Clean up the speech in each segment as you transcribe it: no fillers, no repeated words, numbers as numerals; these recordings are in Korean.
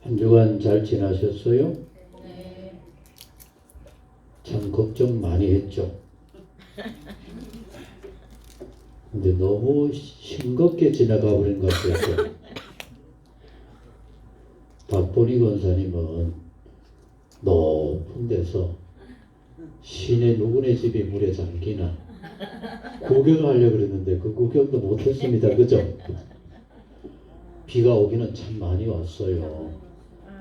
한 주간 잘 지나셨어요? 네. 참 걱정 많이 했죠. 근데 너무 싱겁게 지나가 버린 것 같아요. 박보리 권사님은 높은 데서 시내 누구네 집이 물에 잠기나 구경하려고 그랬는데 그 구경도 못했습니다. 그죠? 비가 오기는 참 많이 왔어요.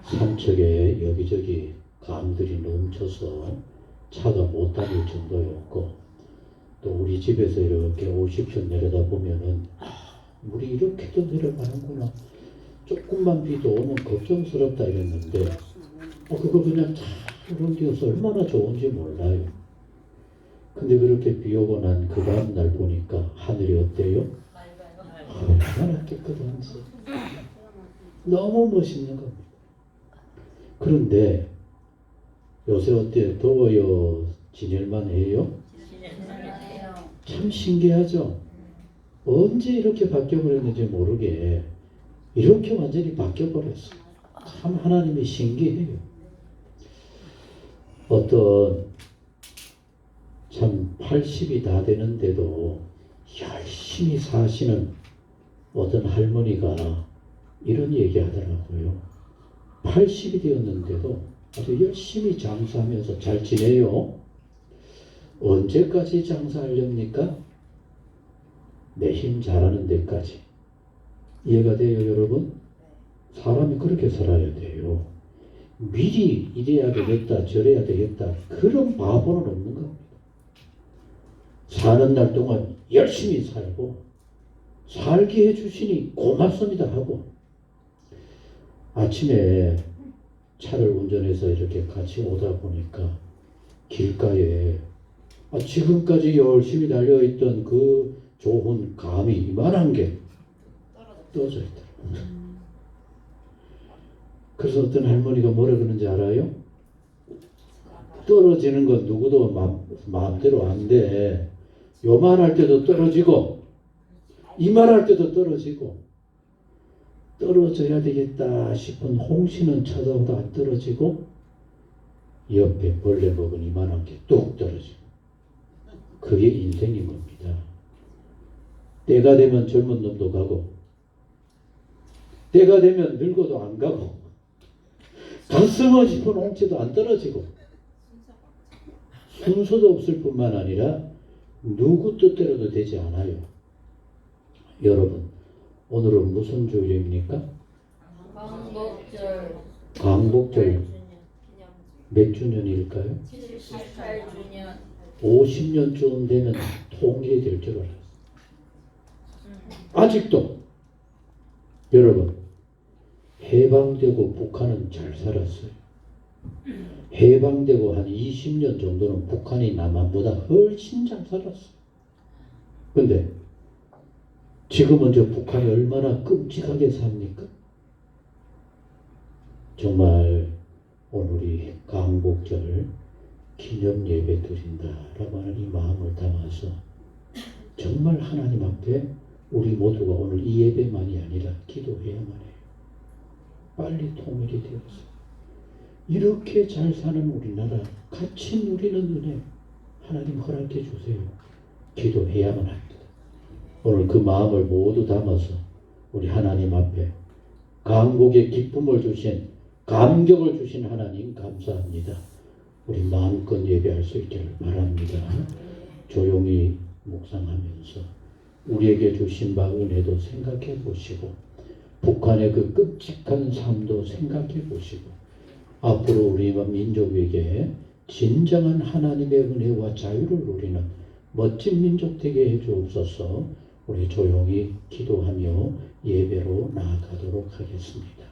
삼척에 여기저기 강들이 넘쳐서 차가 못 다닐 정도였고, 또 우리 집에서 이렇게 50층 내려다보면은 물이 이렇게도 내려가는구나, 조금만 비도 오면 걱정스럽다 이랬는데 그거 그냥 잘 넘겨서 얼마나 좋은지 몰라요. 근데 그렇게 비 오고 난 그 다음날 보니까 하늘이 어때요? 얼마나 깨끗한지 너무 멋있는 겁니다. 그런데 요새 어때요? 더워요? 지낼만 해요? 참 신기하죠? 언제 이렇게 바뀌어버렸는지 모르게 이렇게 완전히 바뀌어버렸어요. 참 하나님이 신기해요. 어떤 참 80이 다 되는데도 열심히 사시는 어떤 할머니가 이런 얘기 하더라고요. 80이 되었는데도 아주 열심히 장사하면서 잘 지내요. 언제까지 장사하렵니까? 내 힘 잘하는 데까지. 이해가 돼요, 여러분? 사람이 그렇게 살아야 돼요. 미리 이래야 되겠다, 저래야 되겠다, 그런 바보는 없는 겁니다. 사는 날 동안 열심히 살고, 살게 해주시니 고맙습니다 하고, 아침에 차를 운전해서 이렇게 같이 오다 보니까 길가에 지금까지 열심히 달려있던 그 좋은 감이 이만한 게 떨어져 있더라고요. 그래서 어떤 할머니가 뭐라 그러는지 알아요? 떨어지는 건 누구도 마음대로 안 돼. 요만할 때도 떨어지고 이만할 때도 떨어지고, 떨어져야 되겠다 싶은 홍시는 쳐다보다 안 떨어지고 옆에 벌레 먹은 이만한 게 뚝 떨어지고, 그게 인생인 겁니다. 때가 되면 젊은 놈도 가고 때가 되면 늙어도 안 가고 갔으면 싶은 홍치도 안 떨어지고 순서도 없을 뿐만 아니라 누구 뜻대로도 되지 않아요. 여러분, 오늘은 무슨 주일입니까? 광복절. 광복절 몇 주년일까요? 78주년. 50년쯤 되면 통일이 될 줄 알았어요. 아직도 여러분, 해방되고 북한은 잘 살았어요. 해방되고 한 20년 정도는 북한이 남한보다 훨씬 잘 살았어요. 근데 지금은 저 북한이 얼마나 끔찍하게 삽니까? 정말 오늘이 광복절 기념 예배 드린다라고 하는 이 마음을 담아서 정말 하나님 앞에 우리 모두가 오늘 이 예배만이 아니라 기도해야만 해요. 빨리 통일이 되어서 이렇게 잘 사는 우리나라 같이 누리는 은혜 하나님 허락해 주세요. 기도해야만 합니다. 오늘 그 마음을 모두 담아서 우리 하나님 앞에 강복의 기쁨을 주신, 감격을 주신 하나님 감사합니다. 우리 마음껏 예배할 수 있기를 바랍니다. 조용히 묵상하면서 우리에게 주신 바 은혜도 생각해 보시고, 북한의 그 끔찍한 삶도 생각해 보시고, 앞으로 우리 민족에게 진정한 하나님의 은혜와 자유를 누리는 멋진 민족 되게 해 주옵소서. 우리 조용히 기도하며 예배로 나아가도록 하겠습니다.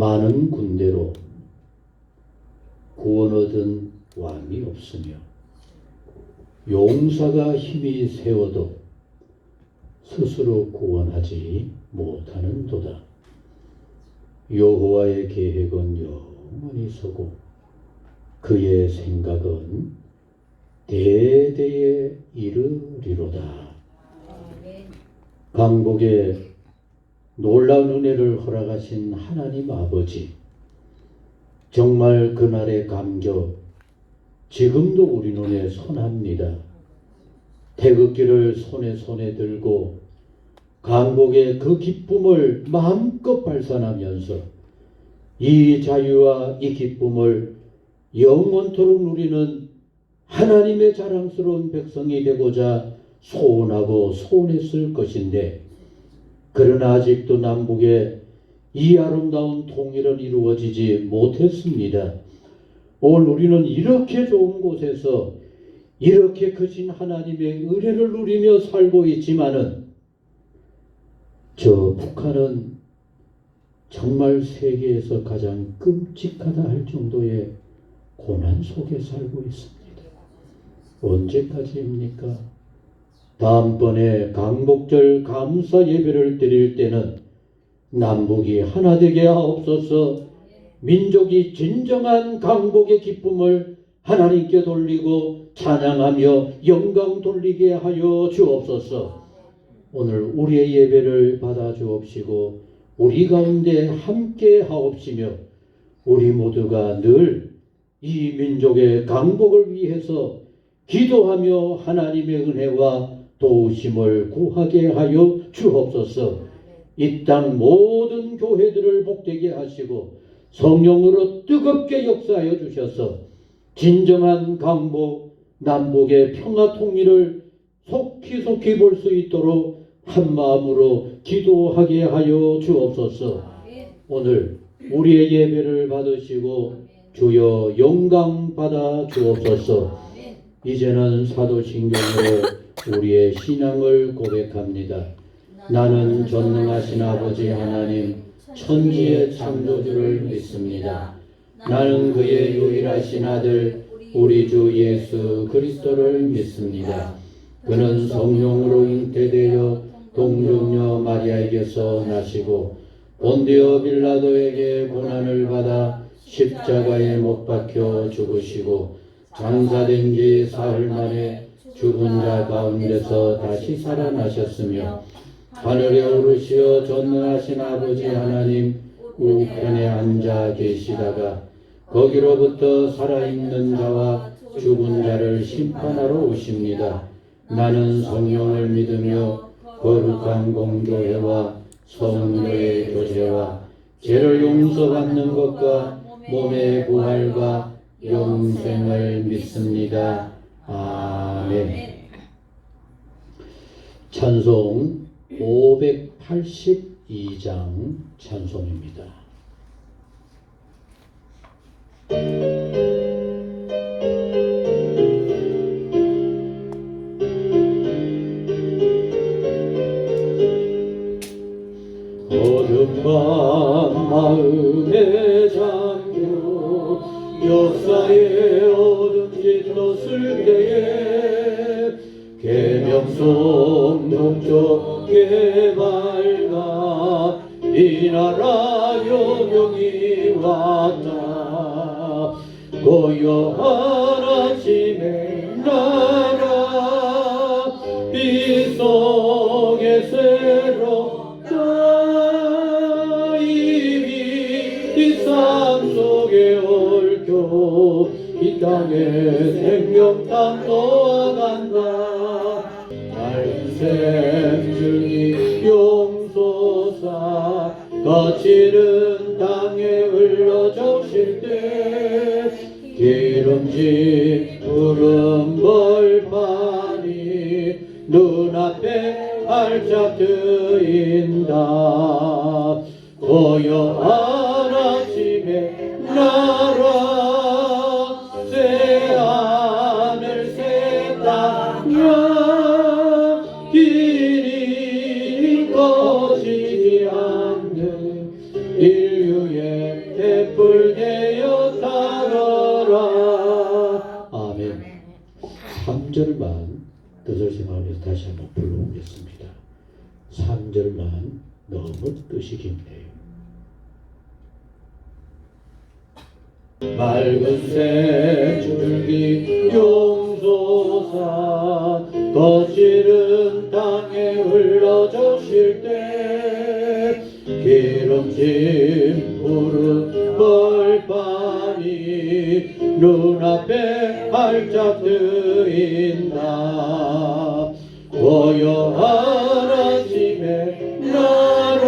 많은 군대로 구원 얻은 왕이 없으며 용사가 힘이 세워도 스스로 구원하지 못하는 도다. 여호와의 계획은 영원히 서고 그의 생각은 대대에 이르리로다. 강복에 놀라운 은혜를 허락하신 하나님 아버지, 정말 그날의 감격 지금도 우리 눈에 선합니다. 태극기를 손에 들고 강복의 그 기쁨을 마음껏 발산하면서 이 자유와 이 기쁨을 영원토록 누리는 하나님의 자랑스러운 백성이 되고자 소원하고 소원했을 것인데, 그러나 아직도 남북에 이 아름다운 통일은 이루어지지 못했습니다. 오늘 우리는 이렇게 좋은 곳에서 이렇게 크신 하나님의 은혜를 누리며 살고 있지만은 저 북한은 정말 세계에서 가장 끔찍하다 할 정도의 고난 속에 살고 있습니다. 언제까지입니까? 다음번에 강복절 감사 예배를 드릴 때는 남북이 하나 되게 하옵소서. 민족이 진정한 강복의 기쁨을 하나님께 돌리고 찬양하며 영광 돌리게 하여 주옵소서. 오늘 우리의 예배를 받아 주옵시고 우리 가운데 함께 하옵시며 우리 모두가 늘 이 민족의 강복을 위해서 기도하며 하나님의 은혜와 도우심을 구하게 하여 주옵소서. 이 땅 모든 교회들을 복되게 하시고 성령으로 뜨겁게 역사하여 주셔서 진정한 강복, 남북의 평화 통일을 속히 볼 수 있도록 한 마음으로 기도하게 하여 주옵소서. 오늘 우리의 예배를 받으시고 주여 영광 받아 주옵소서. 이제는 사도신경으로 우리의 신앙을 고백합니다. 나는 전능하신 아버지 하나님 천지의 창조주를 믿습니다. 나는 그의 유일하신 아들 우리 주 예수 그리스도를 믿습니다. 그는 성령으로 잉태되어 동정녀 마리아에게서 나시고 본디오 빌라도에게 고난을 받아 십자가에 못 박혀 죽으시고 장사된 지 사흘 만에 죽은 자 가운데서 다시 살아나셨으며 하늘에 오르시어 전능하신 아버지 하나님 우편에 앉아 계시다가 거기로부터 살아있는 자와 죽은 자를 심판하러 오십니다. 나는 성령을 믿으며 거룩한 공교회와 성도의 교제와 죄를 용서받는 것과 몸의 부활과 영생을 믿습니다. 아멘. 찬송 582장 찬송입니다. 어둠 밤 마음에 잠겨 역사의 어둠 짙었을 때에 계명성 동쪽에 밝아 이 나라 여명이 왔다. 고요한 아침의 나라 이 속에 새롭다. 이 삶 속에 얽혀 이 땅에 생명탄 놓아간다. 말씀 중이 용솟아 거칠은 땅에 흘러주실 때 기름진 푸른 벌판이 눈앞에 활짝 트인다. 고요한 아침에 나라 새 하늘 새 땅이야. 길이 꺼지지 않는 인류의 구절만 너무 뜻이 깊네요. 맑은 새 줄기 용솟아 거칠은 땅에 흘러주실 때 기름진 푸른 벌판이 눈앞에 활짝 뜨인다. 고요한 아침에 나라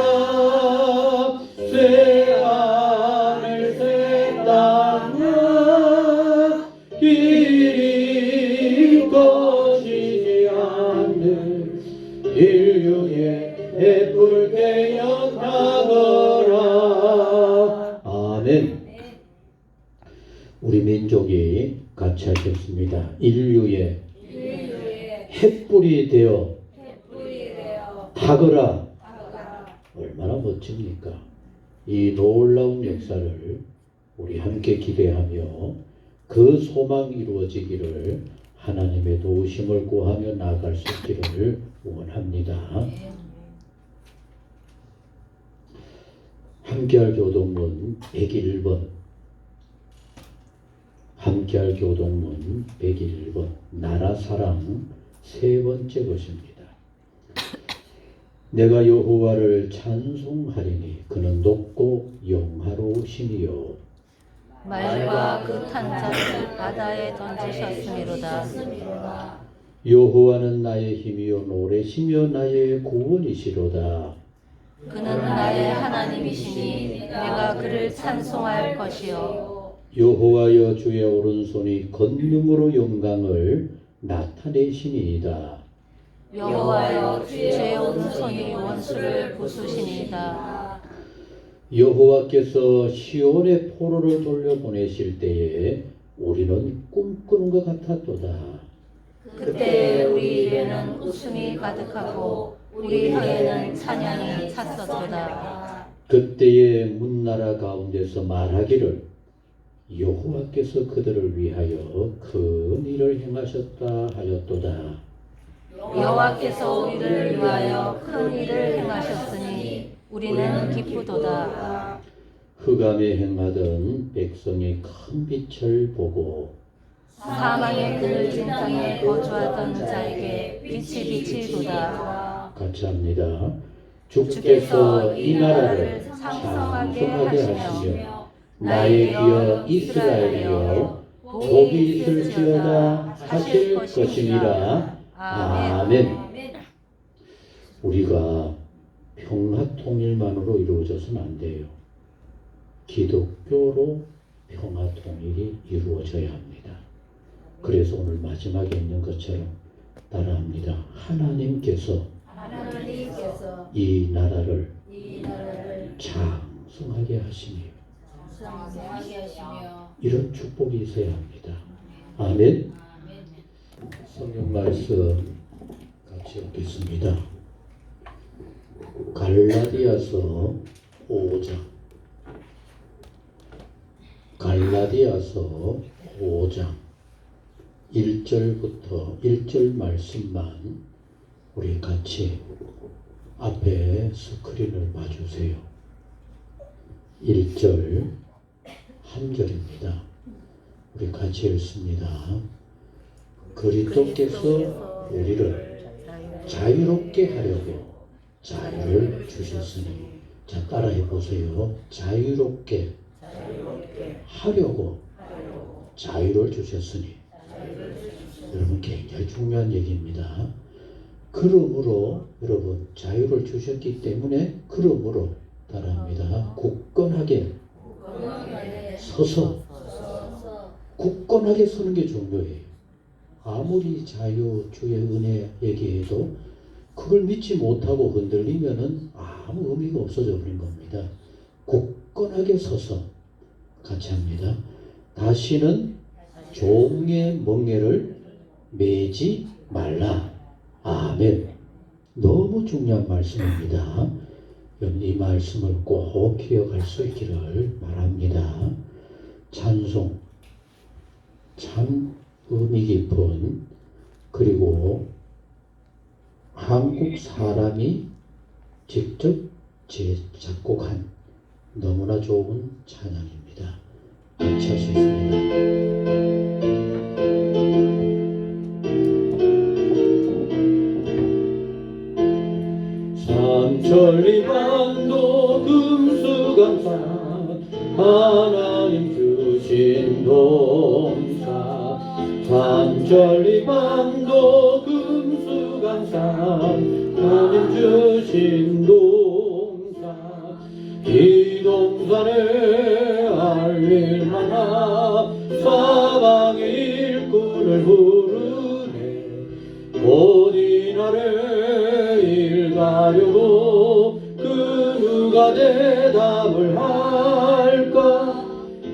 새 하늘 새 땅아 길이 꺼지지 않는 인류의 햇불 깨어나거라. 아멘. 우리 민족이 같이 하셨습니다. 인류의 햇불이 되어 타거라. 얼마나 멋집니까? 이 놀라운 역사를 우리 함께 기대하며 그 소망 이루어지기를 하나님의 도우심을 구하며 나아갈 수 있기를 원합니다. 함께할 교동문 101번 함께할 교동문 101번 나라사랑 세 번째 것입니다. 내가 여호와를 찬송하리니 그는 높고 영화로우시니요 말과 그 탄자를 바다에 던지셨음이로다. 여호와는 나의 힘이요 노래시며 나의 구원이시로다. 그는 나의 하나님이시니 내가 그를 찬송할 것이요. 여호와여 주의 오른손이 권능으로 영광을 나타내시니이다. 여호와여 주의 오른손이 원수를 부수시니이다. 여호와께서 시온의 포로를 돌려보내실 때에 우리는 꿈꾸는 것 같았도다. 그때 우리 입에는 웃음이 가득하고 우리 혀에는 찬양이 찼었도다. 그때에 문나라 가운데서 말하기를 여호와께서 그들을 위하여 큰 일을 행하셨다 하였도다. 여호와께서 우리를 위하여 큰 일을 행하셨으니 우리는 기쁘도다. 흑암에 행하던 백성이 큰 빛을 보고 사망의 그늘진 땅에 거주하던 자에게 빛이 비치도다. 같이 합니다. 주께서 이 나라를 상성하게 창성하게 하시며 하시며 나의 이어 이스라엘이여 복이 있을지어다 하실 것이니라. 아멘. 우리가 평화 통일만으로 이루어져서는 안 돼요. 기독교로 평화 통일이 이루어져야 합니다. 그래서 오늘 마지막에 있는 것처럼 따라합니다. 하나님께서 이 나라를 장성하게 하시니 이런 축복이 있어야 합니다. 아멘. 성경 말씀 같이 읽겠습니다. 갈라디아서 5장 갈라디아서 5장 1절부터 1절 말씀만 우리 같이 앞에 스크린을 봐주세요. 1절 한 절입니다. 우리 같이 읽습니다. 그리스도께서 우리를 자유롭게 하려고 자유를 주셨으니 자 따라해 보세요. 자유롭게 하려고 자유를 주셨으니 여러분 굉장히 중요한 얘기입니다. 그러므로 여러분 자유를 주셨기 때문에 그러므로 따라합니다. 굳건하게 서서 굳건하게 서는 게 중요해요. 아무리 자유 주의 은혜 얘기해도 그걸 믿지 못하고 흔들리면은 아무 의미가 없어져 버린 겁니다. 굳건하게 서서 같이 합니다. 다시는 종의 멍에를 매지 말라. 아멘. 너무 중요한 말씀입니다. 이 말씀을 꼭 기억할 수 있기를 바랍니다. 찬송 참 의미 깊은 그리고 한국 사람이 직접 작곡한 너무나 좋은 찬양입니다. 같이 할 수 있습니다. 삼천리반도 금수강산 하나님 주신 동산 삼천리반도 금수강산 하나님 주신 동산 이 동산에 알릴만한 사방의 일꾼을 부르네 어디 나를 일가려고 그 누가 대답을 할까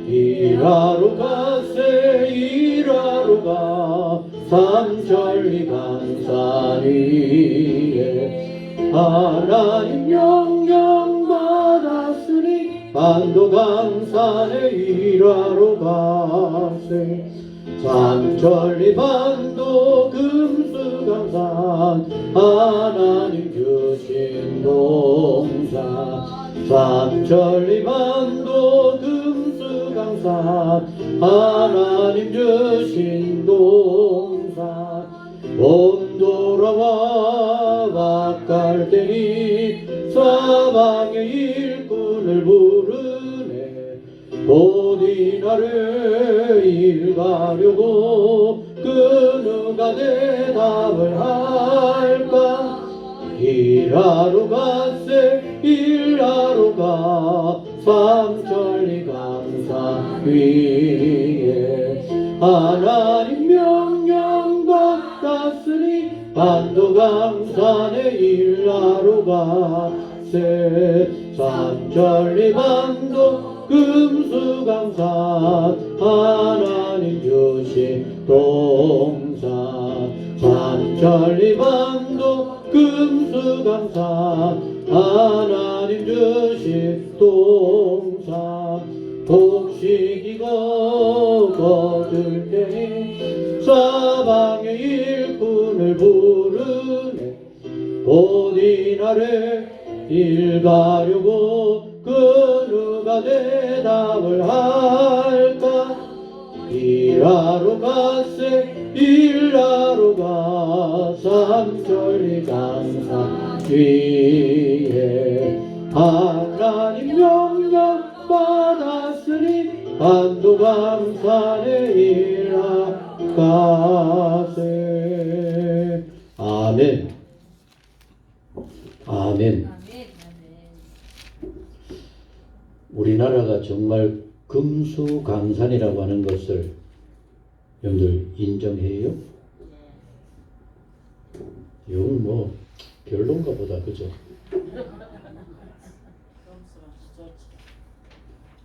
일하러 가세 일하러 가 삼천리 강산 위에 하나님 명령 받았으니 반도 강산에 일하러 가세 삼천리 반도 금수강산 하나님 주신 동산 삼천리 반도 금수강산 하나님 주신 동산 봄 돌아와 밭갈 때니 사방의 일꾼을 부르네 어디 나를 일가려고 그 누가 대답을 할까 일하러 가세 일하러 가 삼천리 강산 위에 하나님 명령 받았으니 반도 강산에 일하러 가세 삼천리 반도 금수강산 하나님 주신 동산 삼천리 반도 금수강산 하나님 주신 동산 곡식이고 거둘 때니 사방의 일꾼을 부르네 어디 나를 일가려고 그 누가 대답을 할까 일하러 가세 일하러 가 삼천리 강산 위에 하나님 명령 받았으니 반도 강산에 일하러 가세 아멘 아멘. 우리나라가 정말 금수강산이라고 하는 것을 여러분들 인정해요? 이건 뭐 별론가 보다 그죠?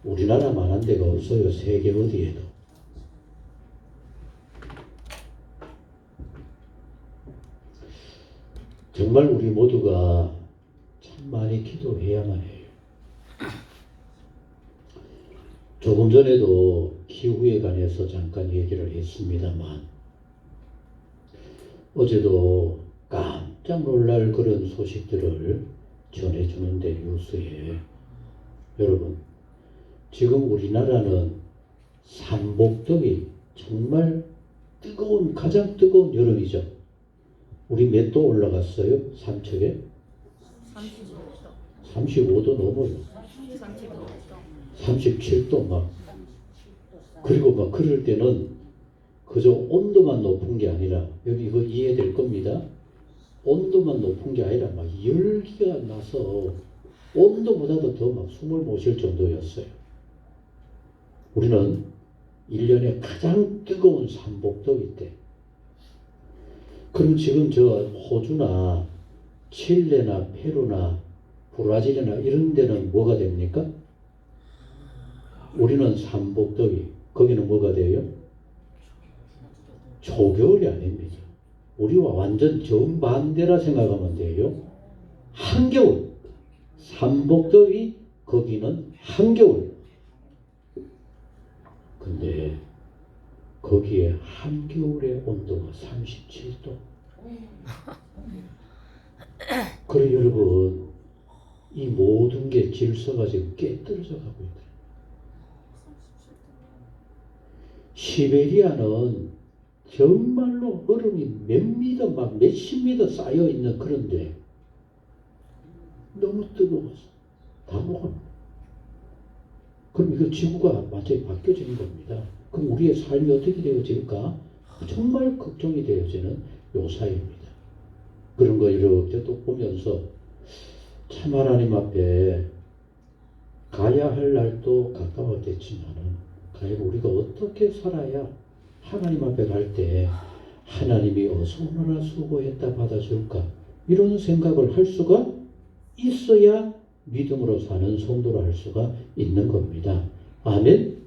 우리나라만한 데가 없어요. 세계 어디에도. 정말 우리 모두가 참 많이 기도해야만 해요. 조금 전에도 기후에 관해서 잠깐 얘기를 했습니다만 어제도 깜짝 놀랄 그런 소식들을 전해주는데 뉴스에 여러분 지금 우리나라는 삼복더위 정말 뜨거운 가장 뜨거운 여름이죠. 우리 몇 도 올라갔어요? 삼척에? 35도 넘어요. 37도 막 그리고 막 그럴 때는 그저 온도만 높은 게 아니라 여기 이거 이해될 겁니다. 온도만 높은 게 아니라 막 열기가 나서 온도보다도 더 막 숨을 못 쉴 정도였어요. 우리는 1년에 가장 뜨거운 삼복더위 때 그럼 지금 저 호주나 칠레나 페루나 브라질이나 이런 데는 뭐가 됩니까? 우리는 삼복더위 거기는 뭐가 돼요? 초겨울이 아닙니다. 우리와 완전 정반대라 생각하면 돼요. 한겨울 삼복더위 거기는 한겨울 근데 거기에 한겨울의 온도가 37도. 그래 여러분 이 모든 게 질서가 지금 깨떨어져 가고 있다. 시베리아는 정말로 얼음이 몇 미터 막 몇십 미터 쌓여 있는 그런데 너무 뜨거워서 다 녹아요. 그럼 이거 지구가 완전히 바뀌어지는 겁니다. 그럼 우리의 삶이 어떻게 되어질까? 정말 걱정이 되어지는 요 사이입니다. 그런 거 이렇게 또 보면서 참 하나님 앞에 가야 할 날도 가까워졌지만은 과연 우리가 어떻게 살아야 하나님 앞에 갈 때 하나님이 어서 오너라 수고했다 받아줄까? 이런 생각을 할 수가 있어야 믿음으로 사는 성도로 할 수가 있는 겁니다. 아멘.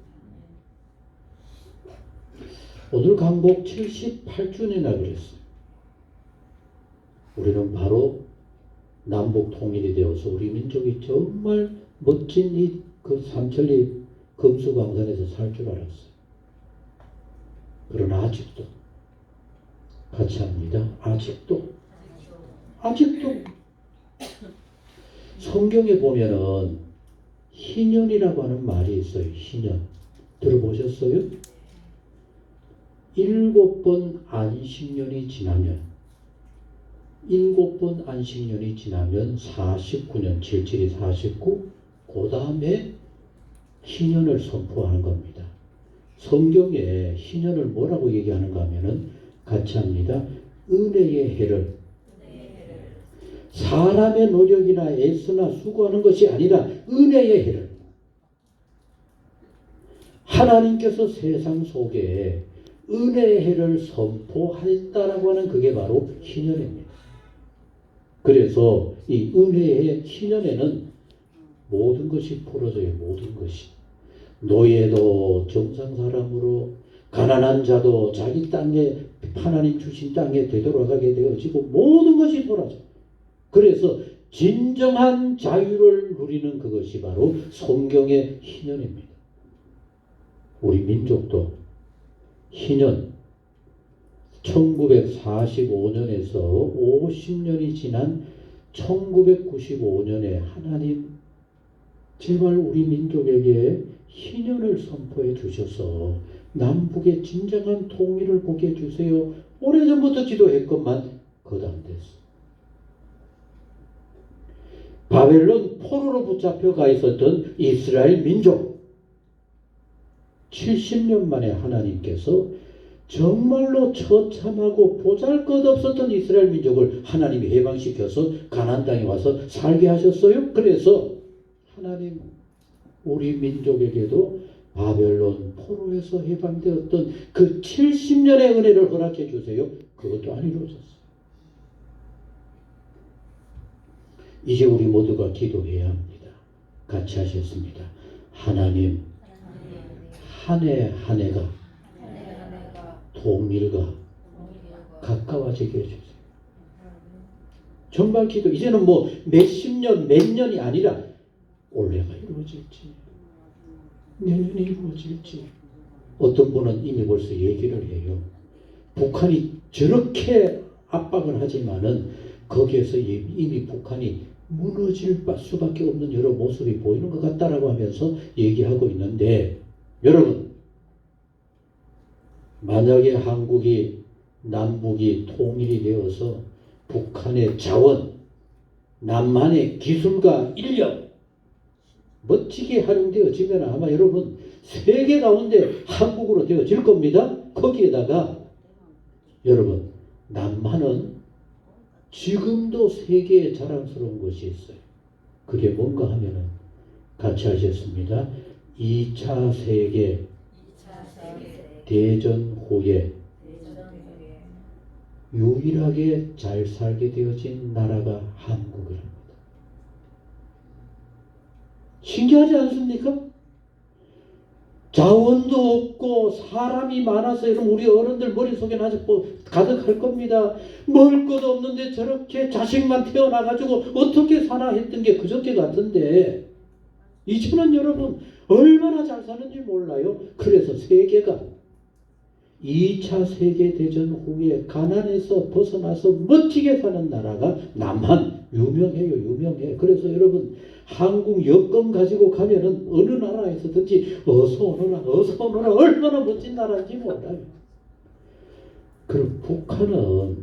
오늘 강복 78주년이나 그랬어요. 우리는 바로 남북 통일이 되어서 우리 민족이 정말 멋진 이 그 삼천리 금수강산에서 살 줄 알았어요. 그러나 아직도 같이 합니다. 아직도 성경에 보면은 희년이라고 하는 말이 있어요. 희년 들어보셨어요? 7번 안식년이 지나면 7번 안식년이 지나면 49년 77이 49 그 다음에 희년을 선포하는 겁니다. 성경에 희년을 뭐라고 얘기하는가 하면은 같이 합니다. 은혜의 해를 사람의 노력이나 애쓰나 수고하는 것이 아니라 은혜의 해를 하나님께서 세상 속에 은혜의 해를 선포했다라고 하는 그게 바로 희년입니다. 그래서 이 은혜의 희년에는 모든 것이 풀어져요. 모든 것이. 노예도 정상 사람으로 가난한 자도 자기 땅에 하나님 주신 땅에 되돌아가게 되어지고 모든 것이 돌아져. 그래서 진정한 자유를 누리는 그것이 바로 성경의 희년입니다. 우리 민족도 희년 1945년에서 50년이 지난 1995년에 하나님 제발 우리 민족에게 희년을 선포해 주셔서 남북의 진정한 통일을 보게 해주세요. 오래전부터 기도했건만 그것 안 됐어. 바벨론 포로로 붙잡혀 가 있었던 이스라엘 민족 70년 만에 하나님께서 정말로 처참하고 보잘것없었던 이스라엘 민족을 하나님이 해방시켜서 가나안 땅에 와서 살게 하셨어요. 그래서 하나님 우리 민족에게도 바벨론 포로에서 해방되었던 그 70년의 은혜를 허락해 주세요. 그것도 안 이루어졌어요. 이제 우리 모두가 기도해야 합니다. 같이 하셨습니다. 하나님 한 해 한 해가 통일과 가까워지게 해주세요. 정말 기도. 이제는 뭐 몇십 년, 몇 년이 아니라 올해가 이루어질지 내년에 이루어질지 어떤 분은 이미 벌써 얘기를 해요. 북한이 저렇게 압박을 하지만은 거기에서 이미 북한이 무너질 수밖에 없는 여러 모습이 보이는 것 같다라고 하면서 얘기하고 있는데 여러분 만약에 한국이 남북이 통일이 되어서 북한의 자원, 남한의 기술과 인력 멋지게 활용되어지면 아마 여러분 세계 가운데 한국으로 되어질 겁니다. 거기에다가 여러분 남한은 지금도 세계에 자랑스러운 것이 있어요. 그게 뭔가 하면은 같이 하셨습니다. 2차 세계 대전 후에 유일하게 잘 살게 되어진 나라가 한국이랍니다. 신기하지 않습니까? 자원도 없고 사람이 많아서 이런 우리 어른들 머릿속에는 아직 가득할 겁니다. 먹을 것도 없는데 저렇게 자식만 태어나가지고 어떻게 사나 했던 게 그저께 같은데 이제는 여러분 얼마나 잘 사는지 몰라요. 그래서 세계가 2차 세계대전 후에 가난에서 벗어나서 멋지게 사는 나라가 남한 유명해요. 유명해. 그래서 여러분 한국 여권 가지고 가면은 어느 나라에서든지 어서 오너라 어서 오너라 얼마나 멋진 나라인지 몰라요. 그럼 북한은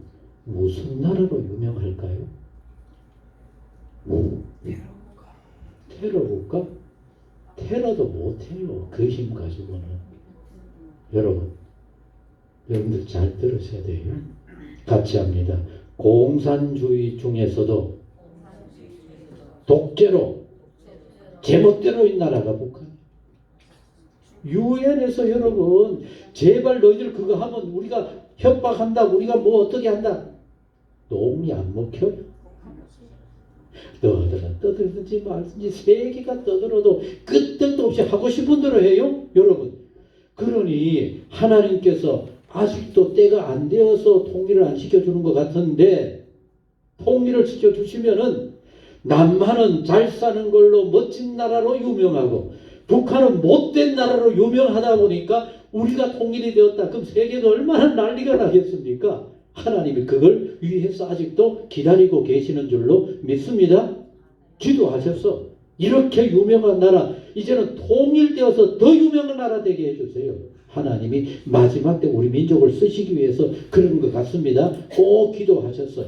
무슨 나라로 유명할까요? 테러 국가? 테러도 못해요. 그 힘 가지고는. 여러분들 잘 들으셔야 돼요. 같이 합니다. 공산주의 중에서도 독재로 제멋대로인 나라가 북한. 유엔에서 여러분 제발 너희들 그거 하면 우리가 협박한다. 우리가 뭐 어떻게 한다. 똥이 안 먹혀요. 떠들든지 말든지 세계가 떠들어도 끄떡도 없이 하고 싶은 대로 해요. 여러분. 그러니 하나님께서 아직도 때가 안 되어서 통일을 안 시켜주는 것 같은데 통일을 시켜주시면은 남한은 잘 사는 걸로 멋진 나라로 유명하고 북한은 못된 나라로 유명하다 보니까 우리가 통일이 되었다. 그럼 세계가 얼마나 난리가 나겠습니까? 하나님이 그걸 위해서 아직도 기다리고 계시는 줄로 믿습니다. 기도하셨어. 이렇게 유명한 나라 이제는 통일되어서 더 유명한 나라 되게 해주세요. 하나님이 마지막 때 우리 민족을 쓰시기 위해서 그런 것 같습니다. 꼭 기도하셨어요.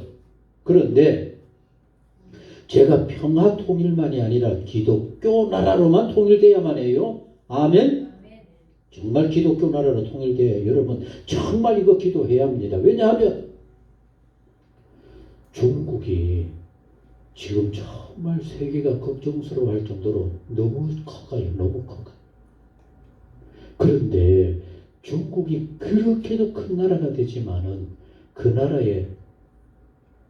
그런데 제가 평화 통일만이 아니라 기독교 나라로만 통일돼야만 해요. 아멘? 정말 기독교 나라로 통일돼야 여러분 정말 이거 기도해야 합니다. 왜냐하면 중국이 지금 정말 세계가 걱정스러워할 정도로 너무 커가요. 너무 커가. 그런데 중국이 그렇게도 큰 나라가 되지만은 그 나라에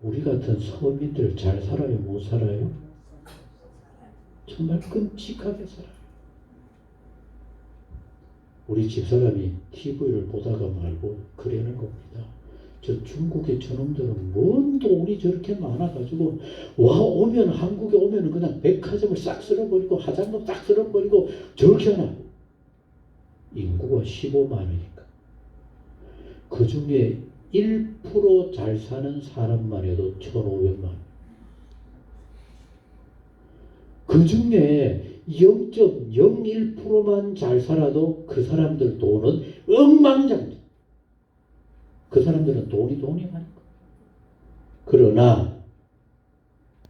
우리 같은 서민들 잘 살아요? 못 살아요? 정말 끔찍하게 살아요. 우리 집사람이 TV를 보다가 말고 그러는 겁니다. 저 중국의 저놈들은 뭔 돈이 저렇게 많아가지고 오면 한국에 오면 그냥 백화점을 싹 쓸어버리고 화장품 싹 쓸어버리고 저렇게 하나. 인구가 15만 원이니까. 그 중에 1% 잘 사는 사람만 해도 1,500만 원. 그 중에 0.01%만 잘 살아도 그 사람들 돈은 억만장자. 그 사람들은 돈이 하니까. 그러나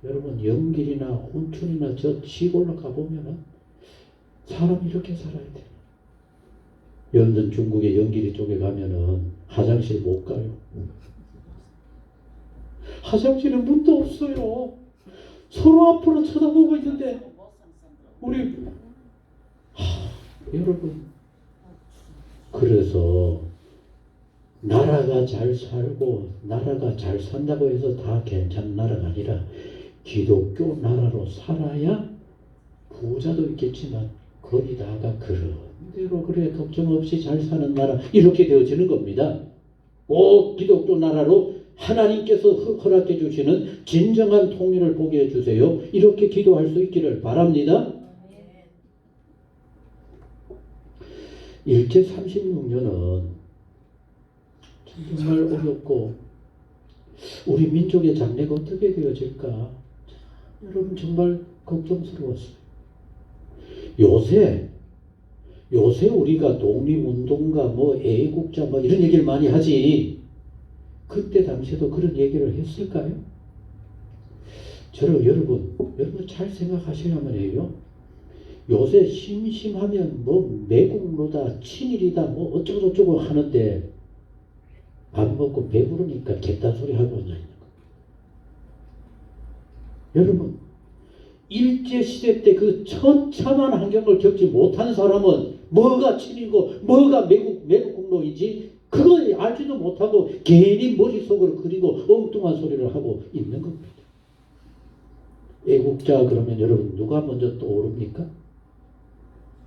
여러분 영길이나 혼춘이나 저 시골로 가보면은 사람이 이렇게 살아야 돼요. 연전 중국의 영길이 쪽에 가면은 화장실 못 가요. 화장실에 문도 없어요. 서로 앞으로 쳐다보고 있는데 우리 여러분 그래서 나라가 잘 살고 나라가 잘 산다고 해서 다 괜찮은 나라가 아니라 기독교 나라로 살아야 부자도 있겠지만 거기다가 그런 대로 그래 걱정 없이 잘 사는 나라 이렇게 되어지는 겁니다. 꼭 기독교 나라로 하나님께서 허락해 주시는 진정한 통일을 보게 해주세요. 이렇게 기도할 수 있기를 바랍니다. 일제 36년은 정말 어렵고 우리 민족의 장래가 어떻게 되어질까 여러분 정말 걱정스러웠어요. 요새 우리가 독립운동가 뭐 애국자 뭐 이런 얘기를 많이 하지 그때 당시에도 그런 얘기를 했을까요? 여러분 잘 생각하셔야만 해요. 요새 심심하면 뭐 매국노다 친일이다 뭐 어쩌고저쩌고 하는데 밥 먹고 배부르니까 개딴 소리 하고 앉아 있는 거예요. 여러분 일제시대 때 그 처참한 환경을 겪지 못한 사람은 뭐가 친일이고 뭐가 매국공로인지 그걸 알지도 못하고 괜히 머릿속으로 그리고 엉뚱한 소리를 하고 있는 겁니다. 애국자 그러면 여러분 누가 먼저 떠오릅니까?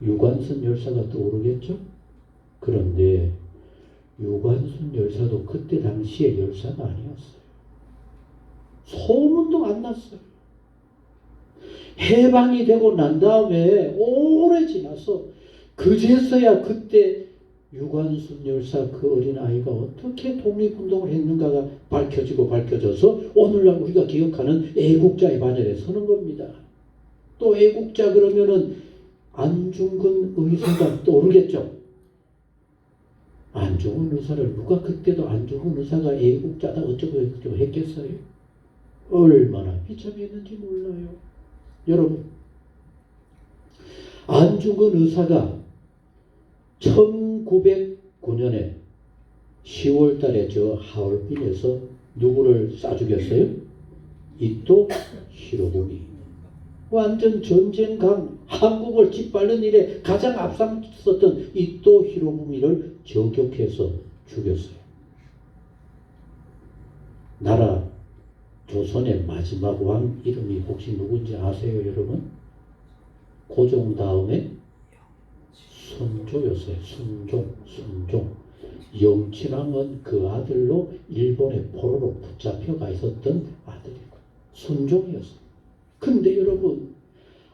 유관순 열사가 떠오르겠죠? 그런데 유관순 열사도 그때 당시에 열사가 아니었어요. 소문도 안 났어요. 해방이 되고 난 다음에 오래 지나서 그제서야 그때 유관순 열사 그 어린아이가 어떻게 독립운동을 했는가가 밝혀져서 오늘날 우리가 기억하는 애국자의 반열에 서는 겁니다. 또 애국자 그러면은 안중근 의사가 떠오르겠죠. 안중근 의사를 누가 그때도 안중근 의사가 애국자다 어쩌고 했겠어요? 얼마나 비참했는지 몰라요. 여러분, 안중근 의사가 1909년에 10월 달에 저 하얼빈에서 누구를 쏴 죽였어요? 이토 히로부미. 완전 전쟁강, 한국을 짓밟는 일에 가장 앞장섰던 이토 히로부미를 저격해서 죽였어요. 나라 조선의 마지막 왕 이름이 혹시 누군지 아세요, 여러분? 고종 다음에 순조였어요. 순종. 영친왕은 그 아들로 일본의 포로로 붙잡혀가 있었던 아들이고 순종이었어요. 근데 여러분,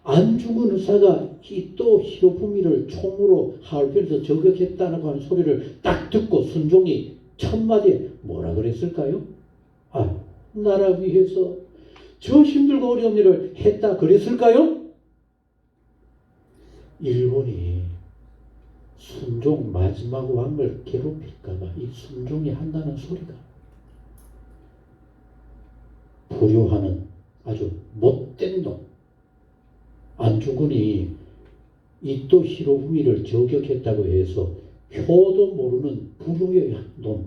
안중근 의사가 이토 히로부미를 총으로 하얼빈에서 저격했다고 하는 소리를 딱 듣고 순종이 첫마디에 뭐라 그랬을까요? 나라 위해서 저 힘들고 어려운 일을 했다 그랬을까요? 일본이 순종 마지막 왕을 괴롭힐까봐 이 순종이 한다는 소리가 불효하는 아주 못된 놈. 안중근이 이토 히로부미를 저격했다고 해서 효도 모르는 불효의 놈.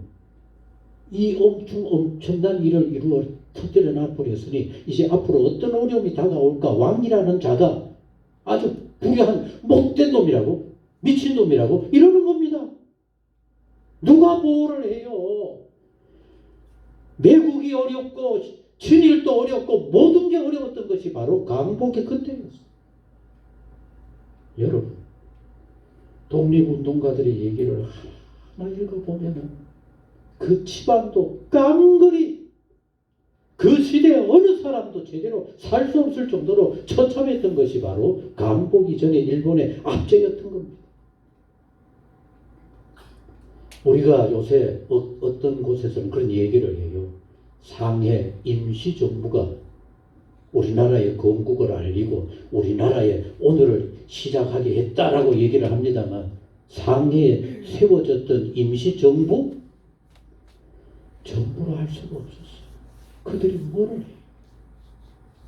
이 엄청난 일을 이루어 터뜨려 버렸으니 이제 앞으로 어떤 어려움이 다가올까? 왕이라는 자가 아주 불효한 못된 놈이라고, 미친 놈이라고 이러는 겁니다. 누가 보호를 해요? 매국이 어렵고 친일도 어렵고 모든 게 어려웠던 것이 바로 강복의 그때였어요. 여러분, 독립운동가들의 얘기를 하나 읽어보면은 그 집안도 깡그리 그 시대에 어느 사람도 제대로 살 수 없을 정도로 처참했던 것이 바로 강복이 전에 일본의 압제였던 겁니다. 우리가 요새 어떤 곳에서는 그런 얘기를 해요. 상해 임시정부가 우리나라의 건국을 알리고 우리나라의 오늘을 시작하게 했다라고 얘기를 합니다만 상해에 세워졌던 임시정부? 정부로 할 수가 없었어요. 그들이 뭐를 해요?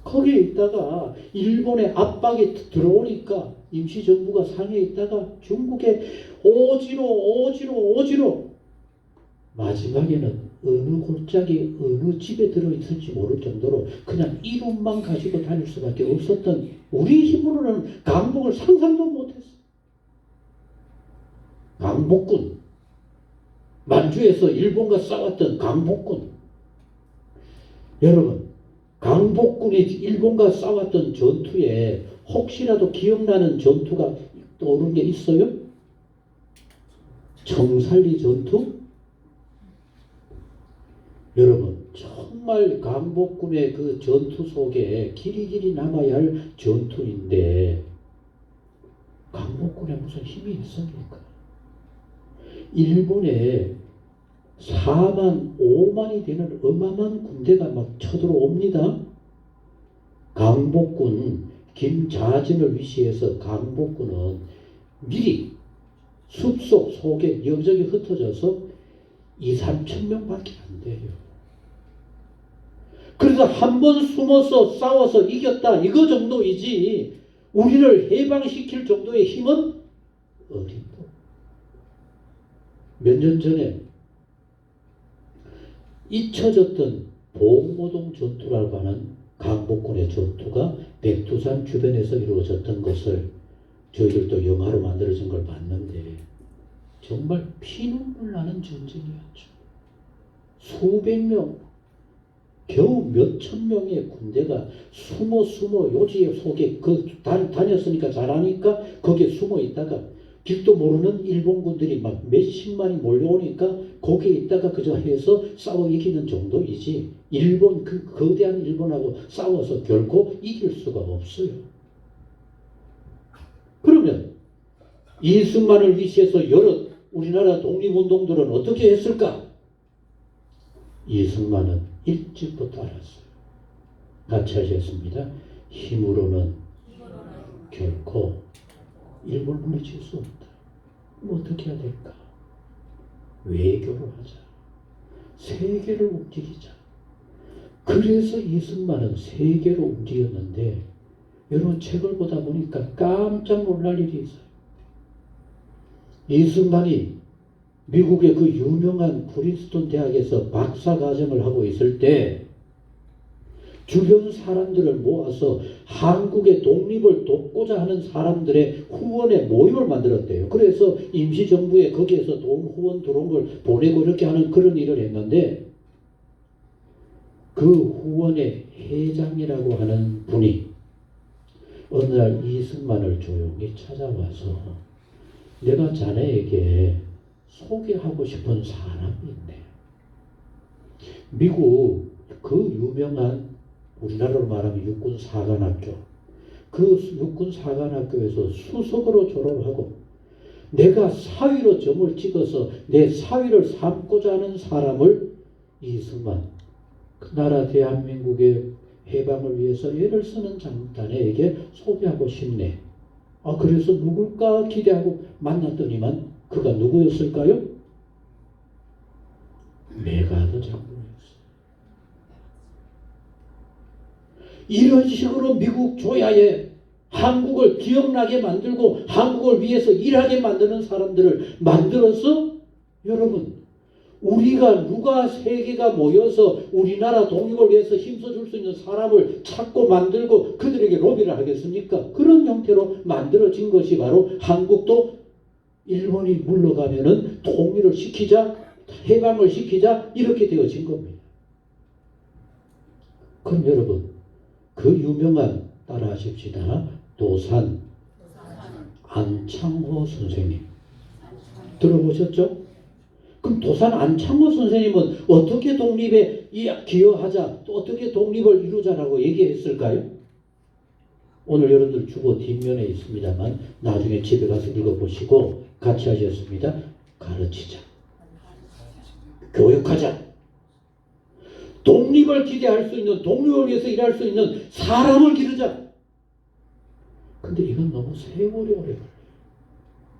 거기에 있다가 일본의 압박이 들어오니까 임시정부가 상해에 있다가 중국에 오지로 마지막에는 어느 골짜기 어느 집에 들어있을지 모를 정도로 그냥 이름만 가지고 다닐 수밖에 없었던 우리 힘으로는 강복을 상상도 못했어요. 강복군, 만주에서 일본과 싸웠던 강복군. 여러분, 강복군이 일본과 싸웠던 전투에 혹시라도 기억나는 전투가 떠오르는 게 있어요? 청살리 전투? 여러분, 정말 강복군의 그 전투 속에 길이 남아야 할 전투인데 강복군에 무슨 힘이 있습니까? 일본에 4만, 5만이 되는 어마어마한 군대가 막 쳐들어옵니다. 강복군, 김자진을 위시해서 강복군은 미리 숲속 속에 여기저기 흩어져서 2-3천 명밖에 안 돼요. 그래서 한 번 숨어서 싸워서 이겼다 이거 정도이지 우리를 해방시킬 정도의 힘은 어림도. 몇 년 전에 잊혀졌던 봉오동 전투라고 하는 강복군의 전투가 백두산 주변에서 이루어졌던 것을 저희들도 영화로 만들어진 걸 봤는데 정말 피눈물 나는 전쟁이었죠. 수백 명, 겨우 몇천 명의 군대가 숨어 요지 속에 다녔으니까 잘하니까 거기에 숨어 있다가 길도 모르는 일본군들이 막 몇십만이 몰려오니까 거기에 있다가 그저 해서 싸워 이기는 정도이지 일본 그 거대한 일본하고 싸워서 결코 이길 수가 없어요. 그러면 이승만을 위시해서 여러 우리나라 독립운동들은 어떻게 했을까? 이승만은 일찍부터 알았어요. 같이 하셨습니다. 힘으로는 결코 일본을 물리칠 수 없다. 그럼 어떻게 해야 될까? 외교를 하자. 세계를 움직이자. 그래서 이승만은 세계로 움직였는데 여러분 책을 보다 보니까 깜짝 놀랄 일이 있어요. 이승만이 미국의 그 유명한 프린스턴 대학에서 박사 과정을 하고 있을 때 주변 사람들을 모아서 한국의 독립을 돕고자 하는 사람들의 후원의 모임을 만들었대요. 그래서 임시정부에 거기에서 돈 후원 들어온 걸 보내고 이렇게 하는 그런 일을 했는데 그 후원의 회장이라고 하는 분이 어느 날 이승만을 조용히 찾아와서 내가 자네에게 소개하고 싶은 사람이 있네. 미국 그 유명한 우리나라로 말하면 육군사관학교, 그 육군사관학교에서 수석으로 졸업하고 내가 사위로 점을 찍어서 내 사위를 삼고자 하는 사람을 이승만, 그 나라 대한민국의 해방을 위해서 애를 쓰는 장단에게 소개하고 싶네. 그래서 누굴까 기대하고 만났더니만 그가 누구였을까요? 메가더 장군이었어요. 이런 식으로 미국 조야에 한국을 기억나게 만들고 한국을 위해서 일하게 만드는 사람들을 만들어서 여러분 우리가 누가 세계가 모여서 우리나라 독립을 위해서 힘써줄 수 있는 사람을 찾고 만들고 그들에게 로비를 하겠습니까? 그런 형태로 만들어진 것이 바로 한국도 일본이 물러가면은 통일을 시키자, 해방을 시키자 이렇게 되어진 겁니다. 그럼 여러분 그 유명한 따라하십시다. 도산 안창호 선생님 들어보셨죠? 그럼 도산 안창호 선생님은 어떻게 독립에 기여하자, 또 어떻게 독립을 이루자라고 얘기했을까요? 오늘 여러분들 주보 뒷면에 있습니다만 나중에 집에 가서 읽어보시고 같이 하셨습니다. 가르치자. 교육하자. 독립을 기대할 수 있는, 독립을 위해서 일할 수 있는 사람을 기르자. 근데 이건 너무 세월이 오래 걸려요.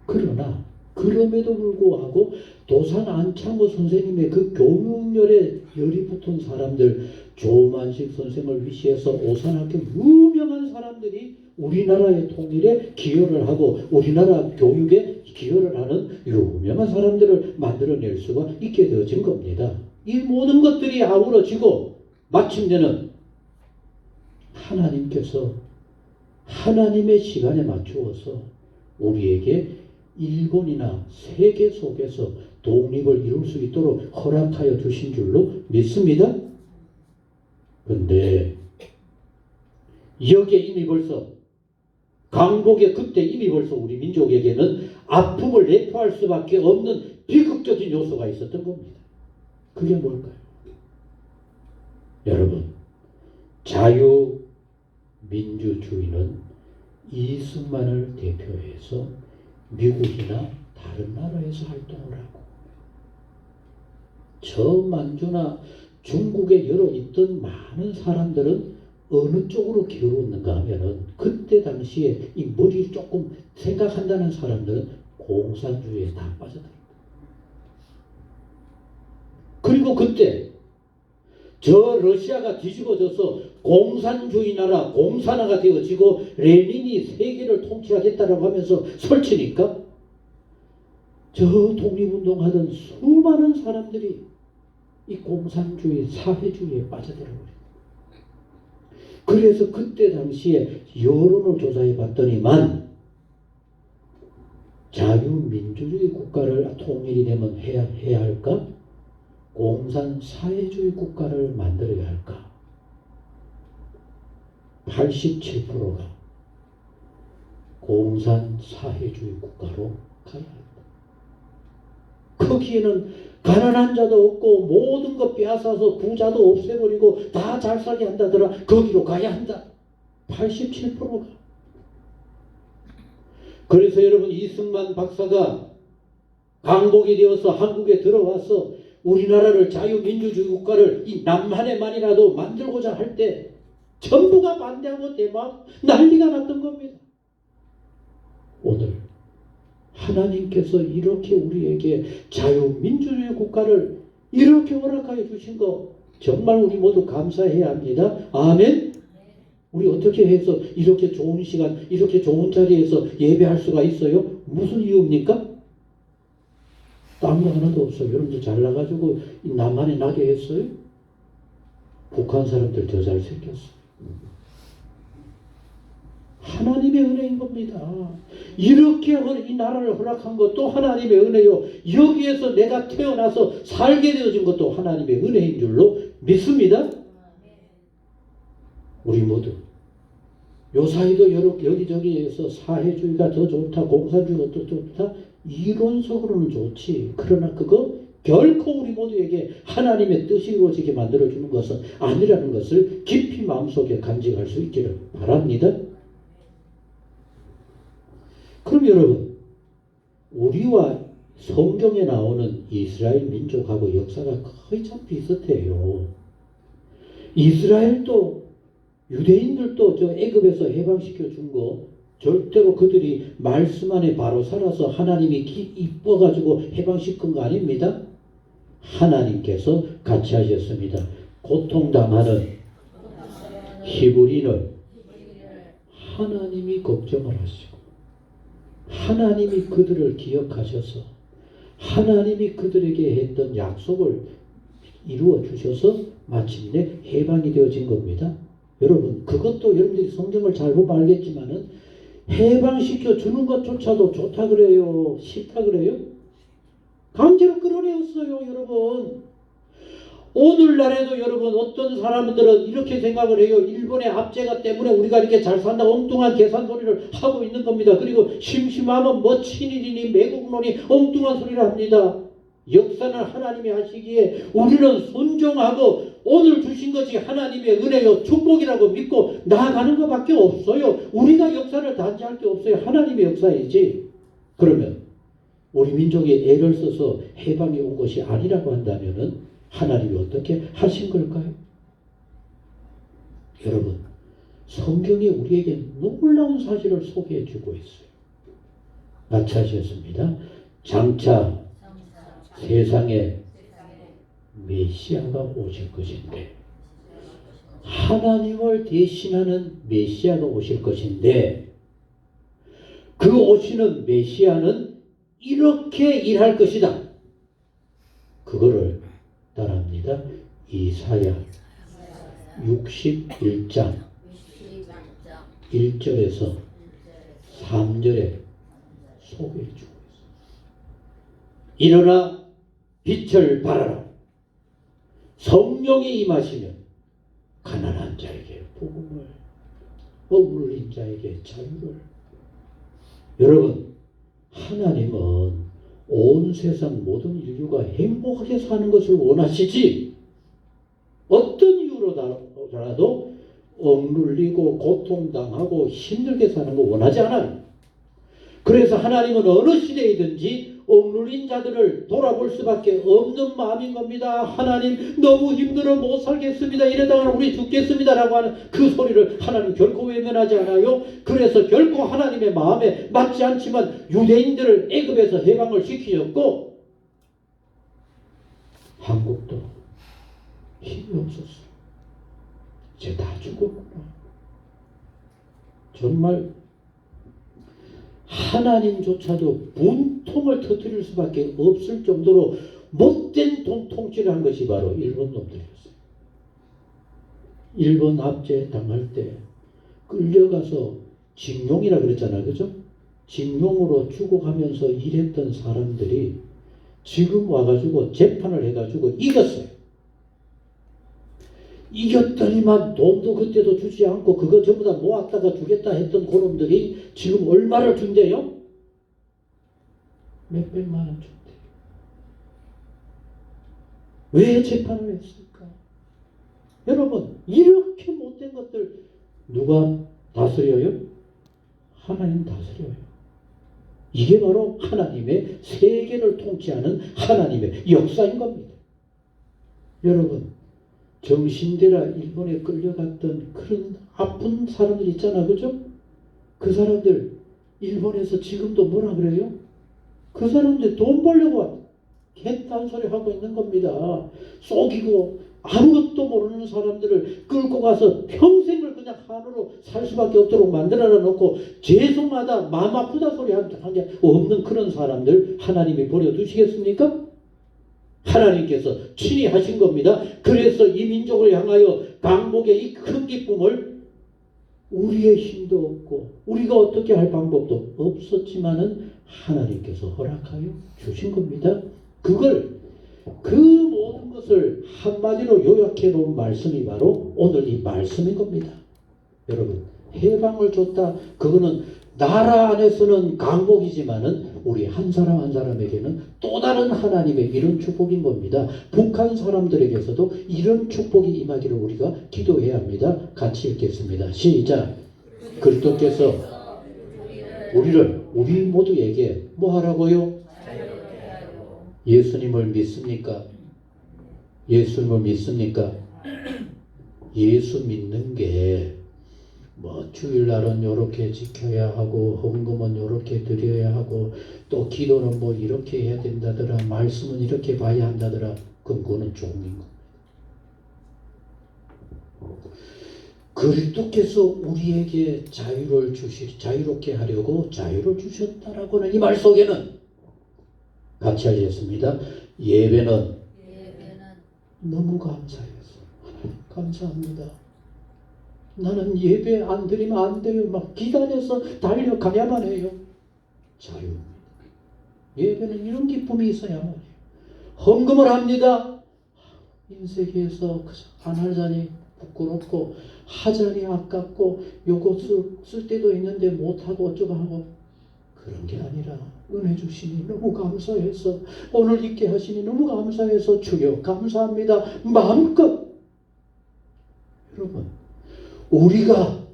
그러나 그럼에도 불구하고 도산 안창호 선생님의 그 교육열에 열이 붙은 사람들, 조만식 선생을 위시해서 오산학교 유명한 사람들이 우리나라의 통일에 기여를 하고 우리나라 교육에 기여를 하는 유명한 사람들을 만들어낼 수가 있게 되어진 겁니다. 이 모든 것들이 아우러지고 마침내는 하나님께서 하나님의 시간에 맞추어서 우리에게 일본이나 세계 속에서 독립을 이룰 수 있도록 허락하여 주신 줄로 믿습니다. 그런데 여기에 이미 벌써 강복의 그때 이미 벌써 우리 민족에게는 아픔을 내포할 수밖에 없는 비극적인 요소가 있었던 겁니다. 그게 뭘까요? 여러분, 자유민주주의는 이승만을 대표해서 미국이나 다른 나라에서 활동을 하고 저 만주나 중국에 여러 있던 많은 사람들은 어느 쪽으로 기울었는가 하면은 그때 당시에 이 머리 조금 생각한다는 사람들은 공산주의에 다 빠져들었다. 그리고 그때 저 러시아가 뒤집어져서 공산주의 나라, 공산화가 되어지고 레닌이 세계를 통치하겠다라고 하면서 설치니까 저 독립운동하던 수많은 사람들이 이 공산주의, 사회주의에 빠져들어버려요. 그래서 그때 당시에 여론을 조사해 봤더니만 자유민주주의 국가를 통일이 되면 해야 할까? 공산 사회주의 국가를 만들어야 할까? 87%가 공산 사회주의 국가로 가야 한다. 거기에는 가난한 자도 없고 모든 것 빼앗아서 부자도 없애버리고 다 잘 살게 한다더라. 거기로 가야 한다. 87%가. 그래서 여러분 이승만 박사가 강복이 되어서 한국에 들어와서 우리나라를 자유민주주의 국가를 이 남한에만이라도 만들고자 할 때 전부가 반대하고 대막 난리가 났던 겁니다. 오늘 하나님께서 이렇게 우리에게 자유민주주의 국가를 이렇게 허락하여 주신 거 정말 우리 모두 감사해야 합니다. 아멘. 우리 어떻게 해서 이렇게 좋은 시간, 이렇게 좋은 자리에서 예배할 수가 있어요? 무슨 이유입니까? 딴 거 하나도 없어요. 여러분들 잘나가지고 남한에 나게 했어요? 북한 사람들 더 잘생겼어요. 하나님의 은혜인 겁니다. 이렇게 이 나라를 허락한 것도 하나님의 은혜요. 여기에서 내가 태어나서 살게 되어진 것도 하나님의 은혜인 줄로 믿습니다. 우리 모두 요사이도 여기저기에서 사회주의가 더 좋다, 공산주의가 더 좋다, 이론적으로는 좋지. 그러나 그거 결코 우리 모두에게 하나님의 뜻이 이루어지게 만들어주는 것은 아니라는 것을 깊이 마음속에 간직할 수 있기를 바랍니다. 그럼 여러분, 우리와 성경에 나오는 이스라엘 민족하고 역사가 거의 참 비슷해요. 이스라엘도 유대인들도 저 애굽에서 해방시켜 준 거 절대로 그들이 말씀 안에 바로 살아서 하나님이 이뻐가지고 해방시킨 거 아닙니다. 하나님께서 같이 하셨습니다. 고통당하는 히브리인을 하나님이 걱정을 하시고 하나님이 그들을 기억하셔서 하나님이 그들에게 했던 약속을 이루어 주셔서 마침내 해방이 되어진 겁니다. 여러분, 그것도 여러분들이 성경을 잘 보면 알겠지만은 해방시켜 주는 것조차도 좋다 그래요? 싫다 그래요? 강제로 끌어내었어요, 여러분. 오늘날에도 여러분 어떤 사람들은 이렇게 생각을 해요. 일본의 압제가 때문에 우리가 이렇게 잘 산다 엉뚱한 계산 소리를 하고 있는 겁니다. 그리고 심심하면 뭐 친일이니 매국론이 엉뚱한 소리를 합니다. 역사는 하나님이 하시기에 우리는 순종하고 오늘 주신 것이 하나님의 은혜요 축복이라고 믿고 나아가는 것밖에 없어요. 우리가 역사를 단지할 게 없어요. 하나님의 역사이지. 그러면 우리 민족이 애를 써서 해방이 온 것이 아니라고 한다면은 하나님이 어떻게 하신 걸까요? 여러분, 성경이 우리에게 놀라운 사실을 소개해 주고 있어요. 마치하셨습니다. 장차 세상에 메시아가 오실 것인데, 하나님을 대신하는 메시아가 오실 것인데, 그 오시는 메시아는 이렇게 일할 것이다. 그거를 따라합니다. 이사야 61장 1절에서 3절에 소개해 주고 있습니다. 일어나 빛을 발하라. 성령이 임하시면 가난한 자에게 복음을, 억울린 자에게 자유를. 여러분, 하나님은 온 세상 모든 인류가 행복하게 사는 것을 원하시지, 어떤 이유로라도 억눌리고 고통당하고 힘들게 사는 거 원하지 않아요. 그래서 하나님은 어느 시대이든지 억눌린 자들을 돌아볼 수밖에 없는 마음인 겁니다. 하나님, 너무 힘들어 못 살겠습니다. 이러다가 우리 죽겠습니다 라고 하는 그 소리를 하나님 결코 외면하지 않아요. 그래서 결코 하나님의 마음에 맞지 않지만 유대인들을 애굽에서 해방을 시키셨고, 한국도 힘이 없었어요. 이제 다 죽었구나. 정말 하나님조차도 분통을 터뜨릴 수밖에 없을 정도로 못된 통치를 한 것이 바로 일본 놈들이었어요. 일본 압제 당할 때 끌려가서 징용이라 그랬잖아요. 그죠? 징용으로 죽어가면서 일했던 사람들이 지금 와가지고 재판을 해가지고 이겼어요. 이겼더니만 돈도 그때도 주지 않고 그거 전부 다 모았다가 주겠다 했던 그놈들이 지금 얼마를 준대요? 몇백만 원 준대요. 왜 재판을 했을까? 여러분, 이렇게 못된 것들 누가 다스려요? 하나님 다스려요. 이게 바로 하나님의 세계를 통치하는 하나님의 역사인 겁니다. 여러분, 정신대라 일본에 끌려갔던 그런 아픈 사람들 있잖아, 그죠? 그 사람들 일본에서 지금도 뭐라 그래요? 그 사람들 돈 벌려고 개딴 소리 하고 있는 겁니다. 속이고 아무것도 모르는 사람들을 끌고 가서 평생을 그냥 한으로 살 수밖에 없도록 만들어 놓고 죄송하다, 마음 아프다 소리 한 게 없는 그런 사람들 하나님이 버려두시겠습니까? 하나님께서 친히 하신 겁니다. 그래서 이 민족을 향하여 강복의 이 큰 기쁨을 우리의 힘도 없고 우리가 어떻게 할 방법도 없었지만은 하나님께서 허락하여 주신 겁니다. 그걸 그 모든 것을 한마디로 요약해 놓은 말씀이 바로 오늘 이 말씀인 겁니다. 여러분, 해방을 줬다. 그거는 나라 안에서는 강복이지만은 우리 한 사람 한 사람에게는 또 다른 하나님의 이런 축복인 겁니다. 북한 사람들에게서도 이런 축복이 임하기를 우리가 기도해야 합니다. 같이 읽겠습니다. 시작. 그리스도께서 우리 모두에게 뭐 하라고요? 예수님을 믿습니까? 예수님을 믿습니까? 예수 믿는 게 뭐 주일날은 이렇게 지켜야 하고 헌금은 이렇게 드려야 하고 또 기도는 뭐 이렇게 해야 된다더라, 말씀은 이렇게 봐야 한다더라. 그거는 종인 겁니다. 그리스도께서 우리에게 자유롭게 하려고 자유를 주셨다라고는 이 말 속에는 같이 하겠습니다. 예배는 너무 감사해서 감사합니다. 나는 예배 안 드리면 안 돼요. 막 기다려서 달려가야만 해요. 자유입니다. 예배는 이런 기쁨이 있어야만 해요. 헌금을 합니다. 인세계에서 안 하자니 부끄럽고 하자니 아깝고 요거 쓸 때도 있는데 못하고 어쩌고 하고 그런 게 아니라 은혜 주시니 너무 감사해서 오늘 있게 하시니 너무 감사해서 주여 감사합니다. 마음껏. 여러분, 우리가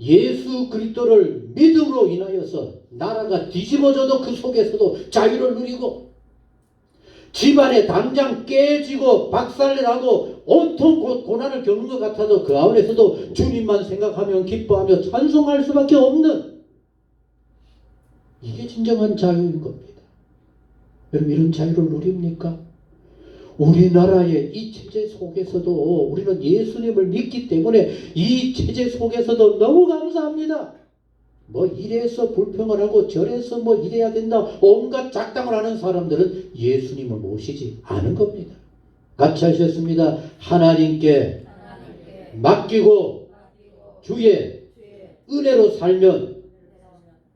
예수 그리스도를 믿음으로 인하여서 나라가 뒤집어져도 그 속에서도 자유를 누리고 집안에 당장 깨지고 박살내라고 온통 고난을 겪는 것 같아도 그 안에서도 주님만 생각하며 기뻐하며 찬송할 수밖에 없는 이게 진정한 자유인 겁니다. 여러분, 이런 자유를 누립니까? 우리나라의 이 체제 속에서도 우리는 예수님을 믿기 때문에 이 체제 속에서도 너무 감사합니다. 뭐 이래서 불평을 하고 저래서 뭐 이래야 된다 온갖 작당을 하는 사람들은 예수님을 모시지 않은 겁니다. 같이 하셨습니다. 하나님께 맡기고 주의 은혜로 살면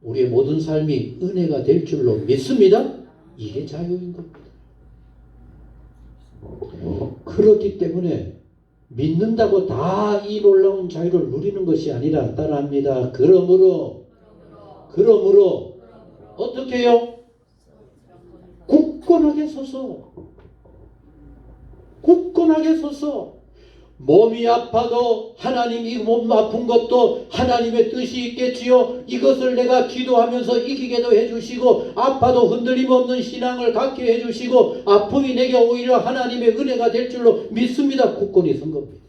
우리의 모든 삶이 은혜가 될 줄로 믿습니다. 이게 자유인 겁니다. 그렇기 때문에 믿는다고 다 이 놀라운 자유를 누리는 것이 아니라 따라합니다. 그러므로 어떻게 해요? 굳건하게 서서 몸이 아파도 하나님 이 몸 아픈 것도 하나님의 뜻이 있겠지요. 이것을 내가 기도하면서 이기게도 해주시고 아파도 흔들림 없는 신앙을 갖게 해주시고 아픔이 내게 오히려 하나님의 은혜가 될 줄로 믿습니다. 굳건히 선 겁니다.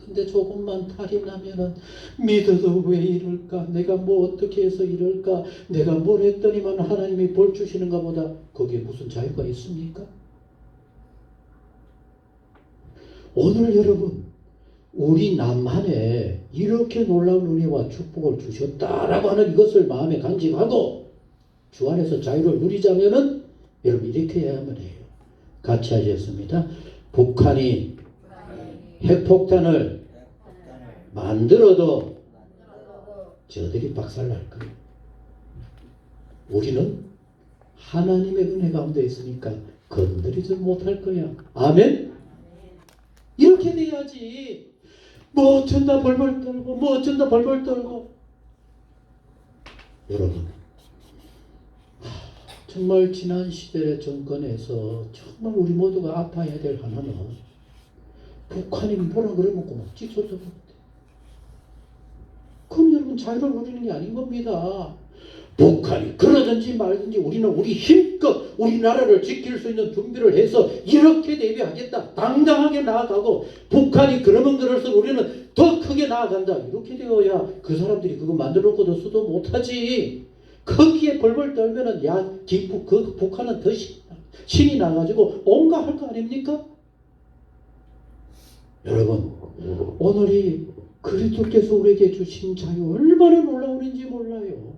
근데 조금만 탈이 나면은 믿어도 왜 이럴까? 내가 뭐 어떻게 해서 이럴까? 내가 뭘 했더니만 하나님이 벌 주시는가 보다. 거기에 무슨 자유가 있습니까? 오늘 여러분, 우리 남한에 이렇게 놀라운 은혜와 축복을 주셨다라고 하는 이것을 마음에 간직하고 주 안에서 자유를 누리자면은 여러분 이렇게 해야만 해요. 같이 하셨습니다. 북한이 핵폭탄을 만들어도 저들이 박살날 거예요. 우리는 하나님의 은혜 가운데 있으니까 건드리지 못할 거야. 아멘? 이렇게 돼야지. 뭐 어쩐다 벌벌 떨고 여러분, 정말 지난 시대의 정권에서 정말 우리 모두가 아파해야 될 하나는 북한이 뭐라 그래놓고 막 찌소도 못해. 그럼 여러분 자유를 누리는 게 아닌 겁니다. 북한이 그러든지 말든지 우리는 우리 힘껏 우리나라를 지킬 수 있는 준비를 해서 이렇게 대비하겠다. 당당하게 나아가고 북한이 그러면 그럴수록 우리는 더 크게 나아간다. 이렇게 되어야 그 사람들이 그거 만들어 놓고도 수도 못하지. 거기에 벌벌 떨면은 그 북한은 더 신이 나가지고 온갖 할 거 아닙니까? 여러분, 오늘이 그리스도께서 우리에게 주신 자유 얼마나 놀라운지 몰라요.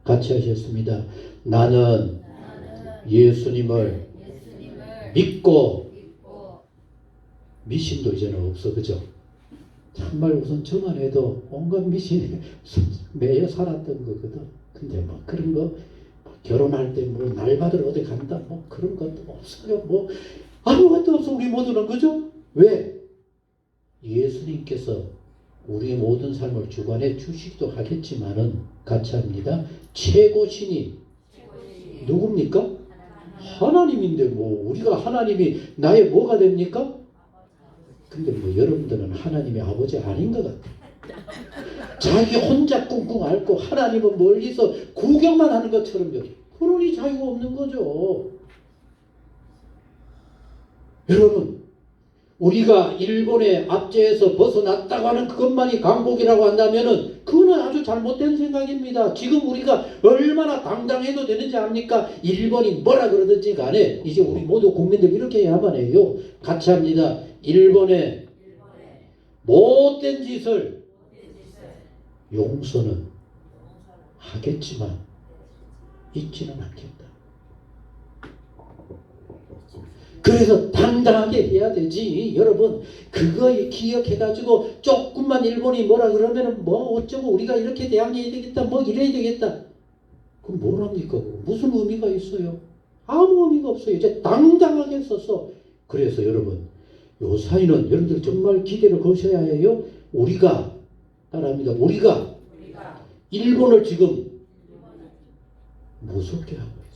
같이 하셨습니다. 나는 예수님을 믿고, 미신도 이제는 없어, 그죠? 정말 우선 저만 해도 온갖 미신에 매여 살았던 거거든. 근데 뭐 그런 거 결혼할 때 뭐 날 받으러 어디 간다 뭐 그런 것도 없어요. 뭐 아무것도 없어. 우리 모두는, 그죠? 왜? 예수님께서 우리 모든 삶을 주관해 주시기도 하겠지만은 같이 합니다. 최고 신이 누굽니까? 하나님인데 뭐 우리가 하나님이 나의 뭐가 됩니까? 근데 뭐 여러분들은 하나님의 아버지 아닌 것 같아. 자기 혼자 꿍꿍 앓고 하나님은 멀리서 구경만 하는 것처럼 그러니 자유가 없는 거죠. 여러분, 우리가 일본의 압제에서 벗어났다고 하는 그것만이 강복이라고 한다면은 그거는 아주 잘못된 생각입니다. 지금 우리가 얼마나 당당해도 되는지 압니까? 일본이 뭐라 그러든지 간에 이제 우리 모두 국민들 이렇게 해야만 해요. 같이 합니다. 일본의 못된 짓을 용서는 하겠지만 잊지는 않겠다. 그래서 당당하게 해야 되지. 여러분, 그거 기억해가지고 조금만 일본이 뭐라 그러면은 뭐 어쩌고 우리가 이렇게 대항해야 되겠다 뭐 이래야 되겠다. 그럼 뭘 합니까? 무슨 의미가 있어요? 아무 의미가 없어요. 이제 당당하게 써서. 그래서 여러분, 요 사이는 여러분들 정말 기대를 거셔야 해요. 우리가 따라합니다. 우리가 일본을 지금 무섭게 하고 있어.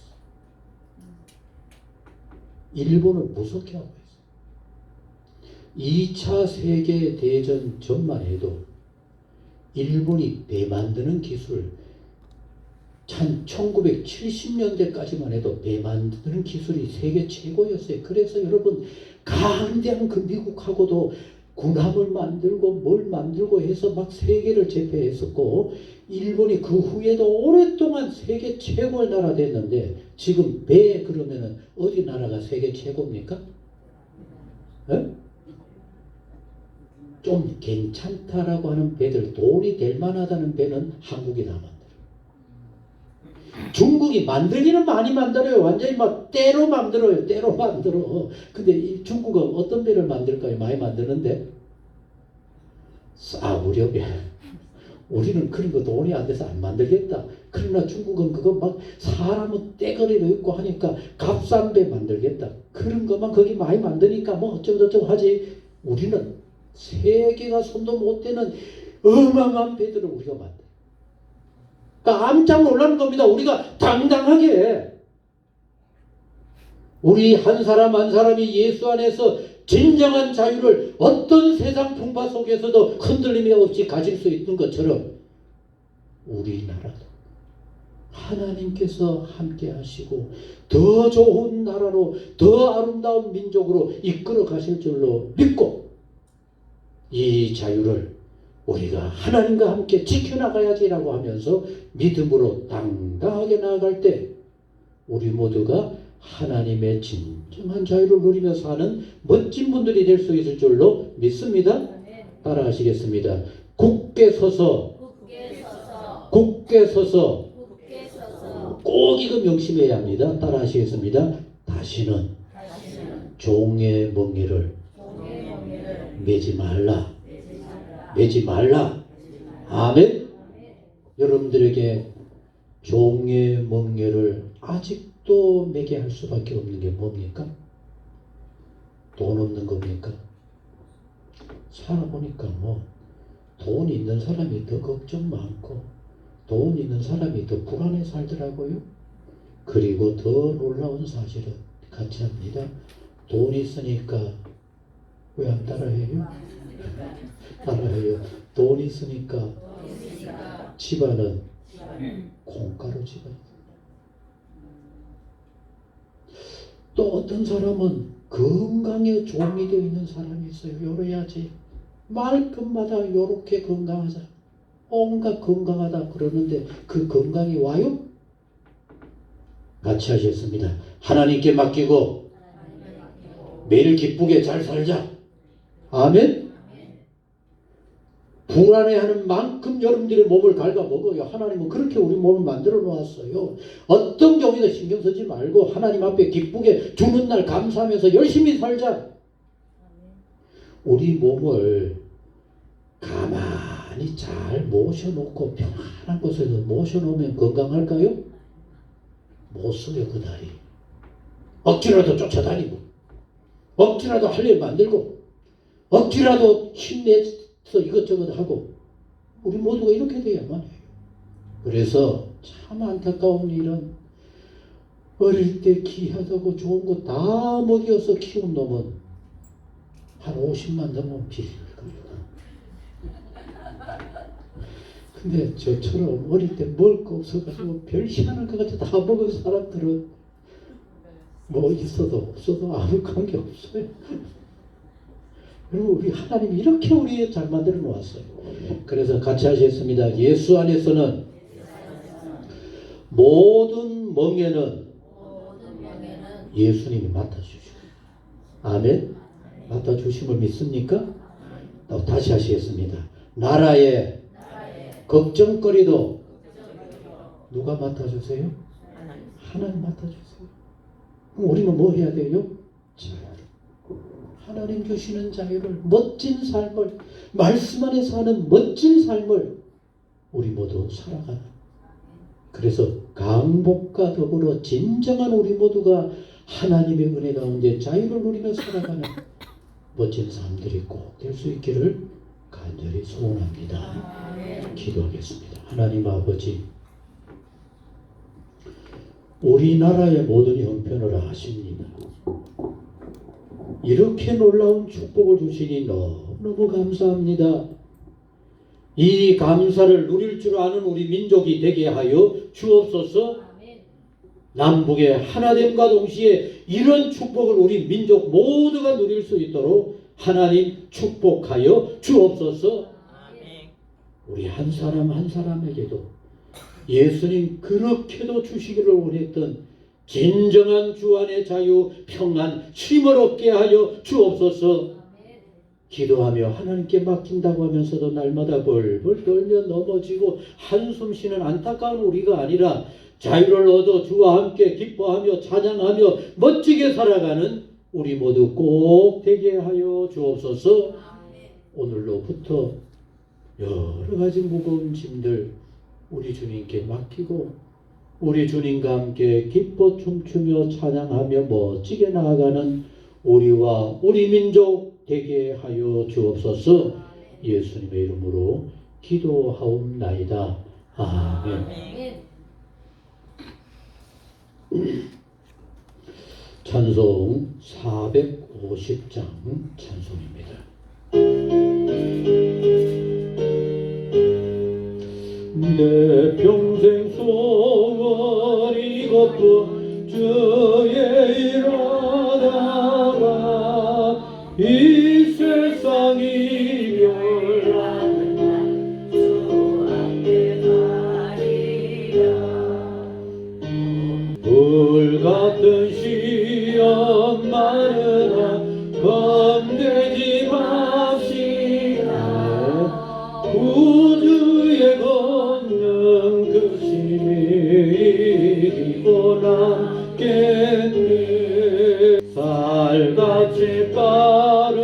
일본을 무섭게 하고 있어. 2차 세계대전 전만 해도 일본이 배 만드는 기술, 1970년대까지만 해도 배 만드는 기술이 세계 최고였어요. 그래서 여러분, 강대한 그 미국하고도 군함을 만들고 뭘 만들고 해서 막 세계를 제패했었고, 일본이 그 후에도 오랫동안 세계 최고의 나라 됐는데 지금 배 그러면은 어디 나라가 세계 최고입니까? 에? 좀 괜찮다라고 하는 배들, 돈이 될 만하다는 배는 한국이 다 만들어요. 중국이 만들기는 많이 만들어요. 완전히 막 때로 만들어요. 때로 만들어. 근데 이 중국은 어떤 배를 만들까요? 많이 만드는데 싸구려 배. 우리는 그런 거 돈이 안 돼서 안 만들겠다. 그러나 중국은 그거 막 사람은 떼거리로 있고 하니까 값싼 배 만들겠다. 그런 것만 거기 많이 만드니까 뭐 어쩌고저쩌고 하지. 우리는 세계가 손도 못 대는 어마어마한 배들을 우리가 만들어요. 그러니까 깜짝 놀라는 겁니다. 우리가 당당하게 우리 한 사람 한 사람이 예수 안에서 진정한 자유를 어떤 세상 풍파 속에서도 흔들림이 없이 가질 수 있는 것처럼 우리나라도 하나님께서 함께 하시고 더 좋은 나라로 더 아름다운 민족으로 이끌어 가실 줄로 믿고 이 자유를 우리가 하나님과 함께 지켜나가야지라고 하면서 믿음으로 당당하게 나아갈 때 우리 모두가 하나님의 진정한 자유를 누리며 사는 멋진 분들이 될 수 있을 줄로 믿습니다. 따라 하시겠습니다. 굳게 서서 굳게 서서 꼭 이거 명심해야 합니다. 따라 하시겠습니다. 다시는 종의 멍에를 매지 말라. 매지 말라. 아멘. 여러분들에게 종의 멍에를 아직도 매게 할 수밖에 없는 게 뭡니까? 돈 없는 겁니까? 살아보니까 뭐 돈 있는 사람이 더 걱정 많고 돈 있는 사람이 더 불안해 살더라고요. 그리고 더 놀라운 사실은 같이 합니다. 돈 있으니까 왜 안 따라해요? 따라해요. 돈 있으니까 집안은 콩가루 집어요. 또 어떤 사람은 건강에 종이 되어 있는 사람이 있어요. 요래야지. 말끝마다 요렇게 건강하자. 온갖 건강하다 그러는데 그 건강이 와요? 같이 하셨습니다. 하나님께 맡기고 매일 기쁘게 잘 살자. 아멘. 불안해하는 만큼 여러분들의 몸을 갉아먹어요. 하나님은 그렇게 우리 몸을 만들어 놓았어요. 어떤 경우에도 신경 쓰지 말고 하나님 앞에 기쁘게 주는 날 감사하면서 열심히 살자. 우리 몸을 가만히 잘 모셔놓고 편안한 곳에서 모셔놓으면 건강할까요? 못 써요. 그 다리 억지라도 쫓아다니고 억지라도 할 일 만들고 억지라도 힘내서 이것저것 하고 우리 모두가 이렇게 돼야만 해요. 그래서 참 안타까운 일은 어릴 때 귀하다고 좋은 거 다 먹여서 키운 놈은 한 50만 넘으면 비릴 거예요. 근데 저처럼 어릴 때 먹을 거 없어가지고 별 희한한 것 같이 다 먹은 사람들은 뭐 있어도 없어도 아무 관계 없어요. 그리고 우리 하나님이 이렇게 우리 잘 만들어 놓았어요. 그래서 같이 하셨습니다. 예수 안에서는 모든 멍에는 예수님이 맡아주시고 아멘. 맡아주심을 믿습니까? 또 다시 하시겠습니다. 나라의 걱정거리도 누가 맡아주세요? 하나님 맡아주세요. 그럼 우리는 뭐 해야 돼요? 자유. 하나님 주시는 자유를, 멋진 삶을, 말씀 안에 사는 멋진 삶을 우리 모두 살아가는. 그래서 강복과 더불어 진정한 우리 모두가 하나님의 은혜 가운데 자유를 누리며 살아가는 멋진 삶들이 꼭 될 수 있기를 간절히 소원합니다. 기도하겠습니다. 하나님 아버지, 우리나라의 모든 형편을 아십니다. 이렇게 놀라운 축복을 주시니 너무너무 감사합니다. 이 감사를 누릴 줄 아는 우리 민족이 되게 하여 주옵소서. 남북의 하나됨과 동시에 이런 축복을 우리 민족 모두가 누릴 수 있도록 하나님 축복하여 주옵소서. 우리 한 사람 한 사람에게도 예수님 그렇게도 주시기를 원했던 진정한 주 안의 자유, 평안, 쉼을 얻게 하여 주옵소서. 기도하며 하나님께 맡긴다고 하면서도 날마다 벌벌 떨며 넘어지고 한숨 쉬는 안타까운 우리가 아니라 자유를 얻어 주와 함께 기뻐하며 찬양하며 멋지게 살아가는 우리 모두 꼭 되게 하여 주옵소서. 오늘로부터 여러 가지 무거운 짐들 우리 주님께 맡기고 우리 주님과 함께 기뻐 춤추며 찬양하며 멋지게 나아가는 우리와 우리 민족 되게 하여 주옵소서. 예수님의 이름으로 기도하옵나이다. 아멘. 찬송 450장 찬송입니다. 내 평생 소원 이것뿐 주의 일하다가 이 세상이 멸하는 날 주 앞에 가리라. 불같은 시험 많으나 겁내지 맙시다. 구주의 걷는 그 신이 이고 남겠네. 살같이 빠른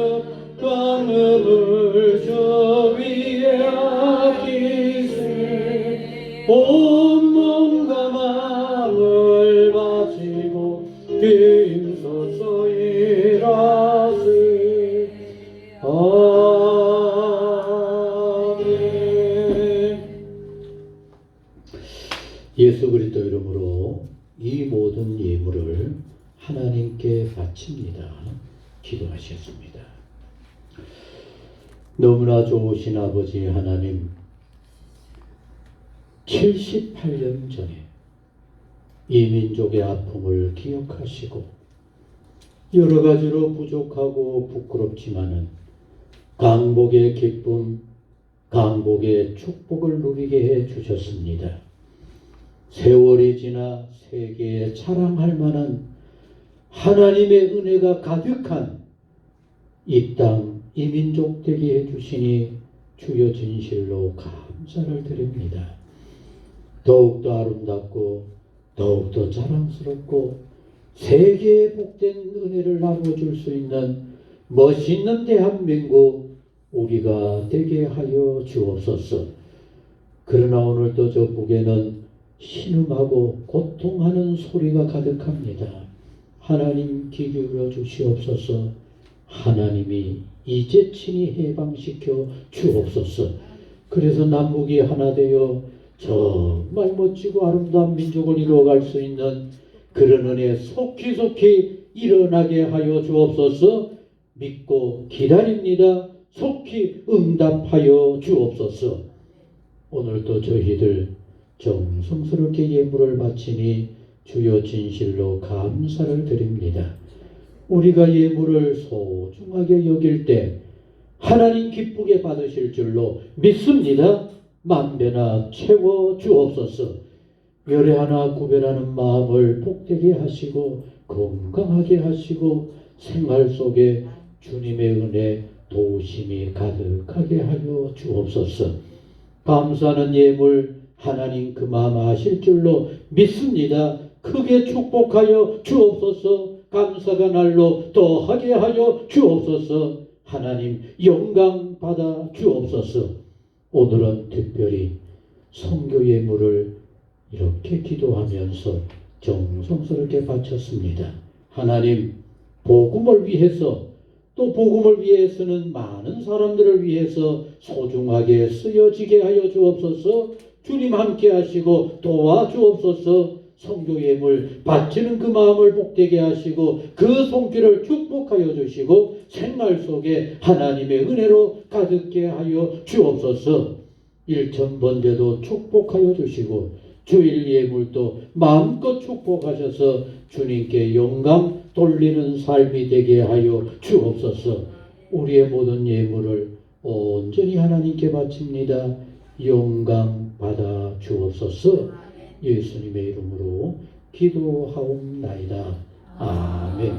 강음을 저 위에 아끼세. 온몸과 마음을 바치고 힘써서 일하세. 예수 그리스도 이름으로 이 모든 예물을 하나님께 바칩니다. 기도하셨습니다. 너무나 좋으신 아버지 하나님, 78년 전에 이 민족의 아픔을 기억하시고 여러 가지로 부족하고 부끄럽지만은 강복의 기쁨, 강복의 축복을 누리게 해 주셨습니다. 세월이 지나 세계에 자랑할 만한 하나님의 은혜가 가득한 이 땅, 이 민족 되게 해 주시니 주여 진실로 감사를 드립니다. 더욱더 아름답고 더욱더 자랑스럽고 세계에 복된 은혜를 나눠줄 수 있는 멋있는 대한민국 우리가 되게 하여 주옵소서. 그러나 오늘도 저 북에는 신음하고 고통하는 소리가 가득합니다. 하나님 귀 기울여 주시옵소서. 하나님이 이제 친히 해방시켜 주옵소서. 그래서 남북이 하나 되어 정말 멋지고 아름다운 민족을 이루어갈 수 있는 그런 은혜 속히 일어나게 하여 주옵소서. 믿고 기다립니다. 속히 응답하여 주옵소서. 오늘도 저희들 정성스럽게 예물을 바치니 주여 진실로 감사를 드립니다. 우리가 예물을 소중하게 여길 때 하나님 기쁘게 받으실 줄로 믿습니다. 만배나 채워 주옵소서. 열에 하나 구별하는 마음을 복되게 하시고 건강하게 하시고 생활 속에 주님의 은혜 도우심이 가득하게 하여 주옵소서. 감사하는 예물 하나님 그 마음 아실 줄로 믿습니다. 크게 축복하여 주옵소서. 감사가 날로 더하게 하여 주옵소서. 하나님 영광 받아 주옵소서. 오늘은 특별히 선교 예물을 이렇게 기도하면서 정성스럽게 바쳤습니다. 하나님 복음을 위해서 또 복음을 위해서는 많은 사람들을 위해서 소중하게 쓰여지게 하여 주옵소서. 주님 함께 하시고 도와주옵소서. 선교 예물 바치는 그 마음을 복되게 하시고 그 손길을 축복하여 주시고 생활 속에 하나님의 은혜로 가득게 하여 주옵소서. 일천번제도 축복하여 주시고 주일 예물도 마음껏 축복하셔서 주님께 영광 돌리는 삶이 되게 하여 주옵소서. 우리의 모든 예물을 온전히 하나님께 바칩니다. 영광 받아 주옵소서. 예수님의 이름으로 기도하옵나이다. 아멘.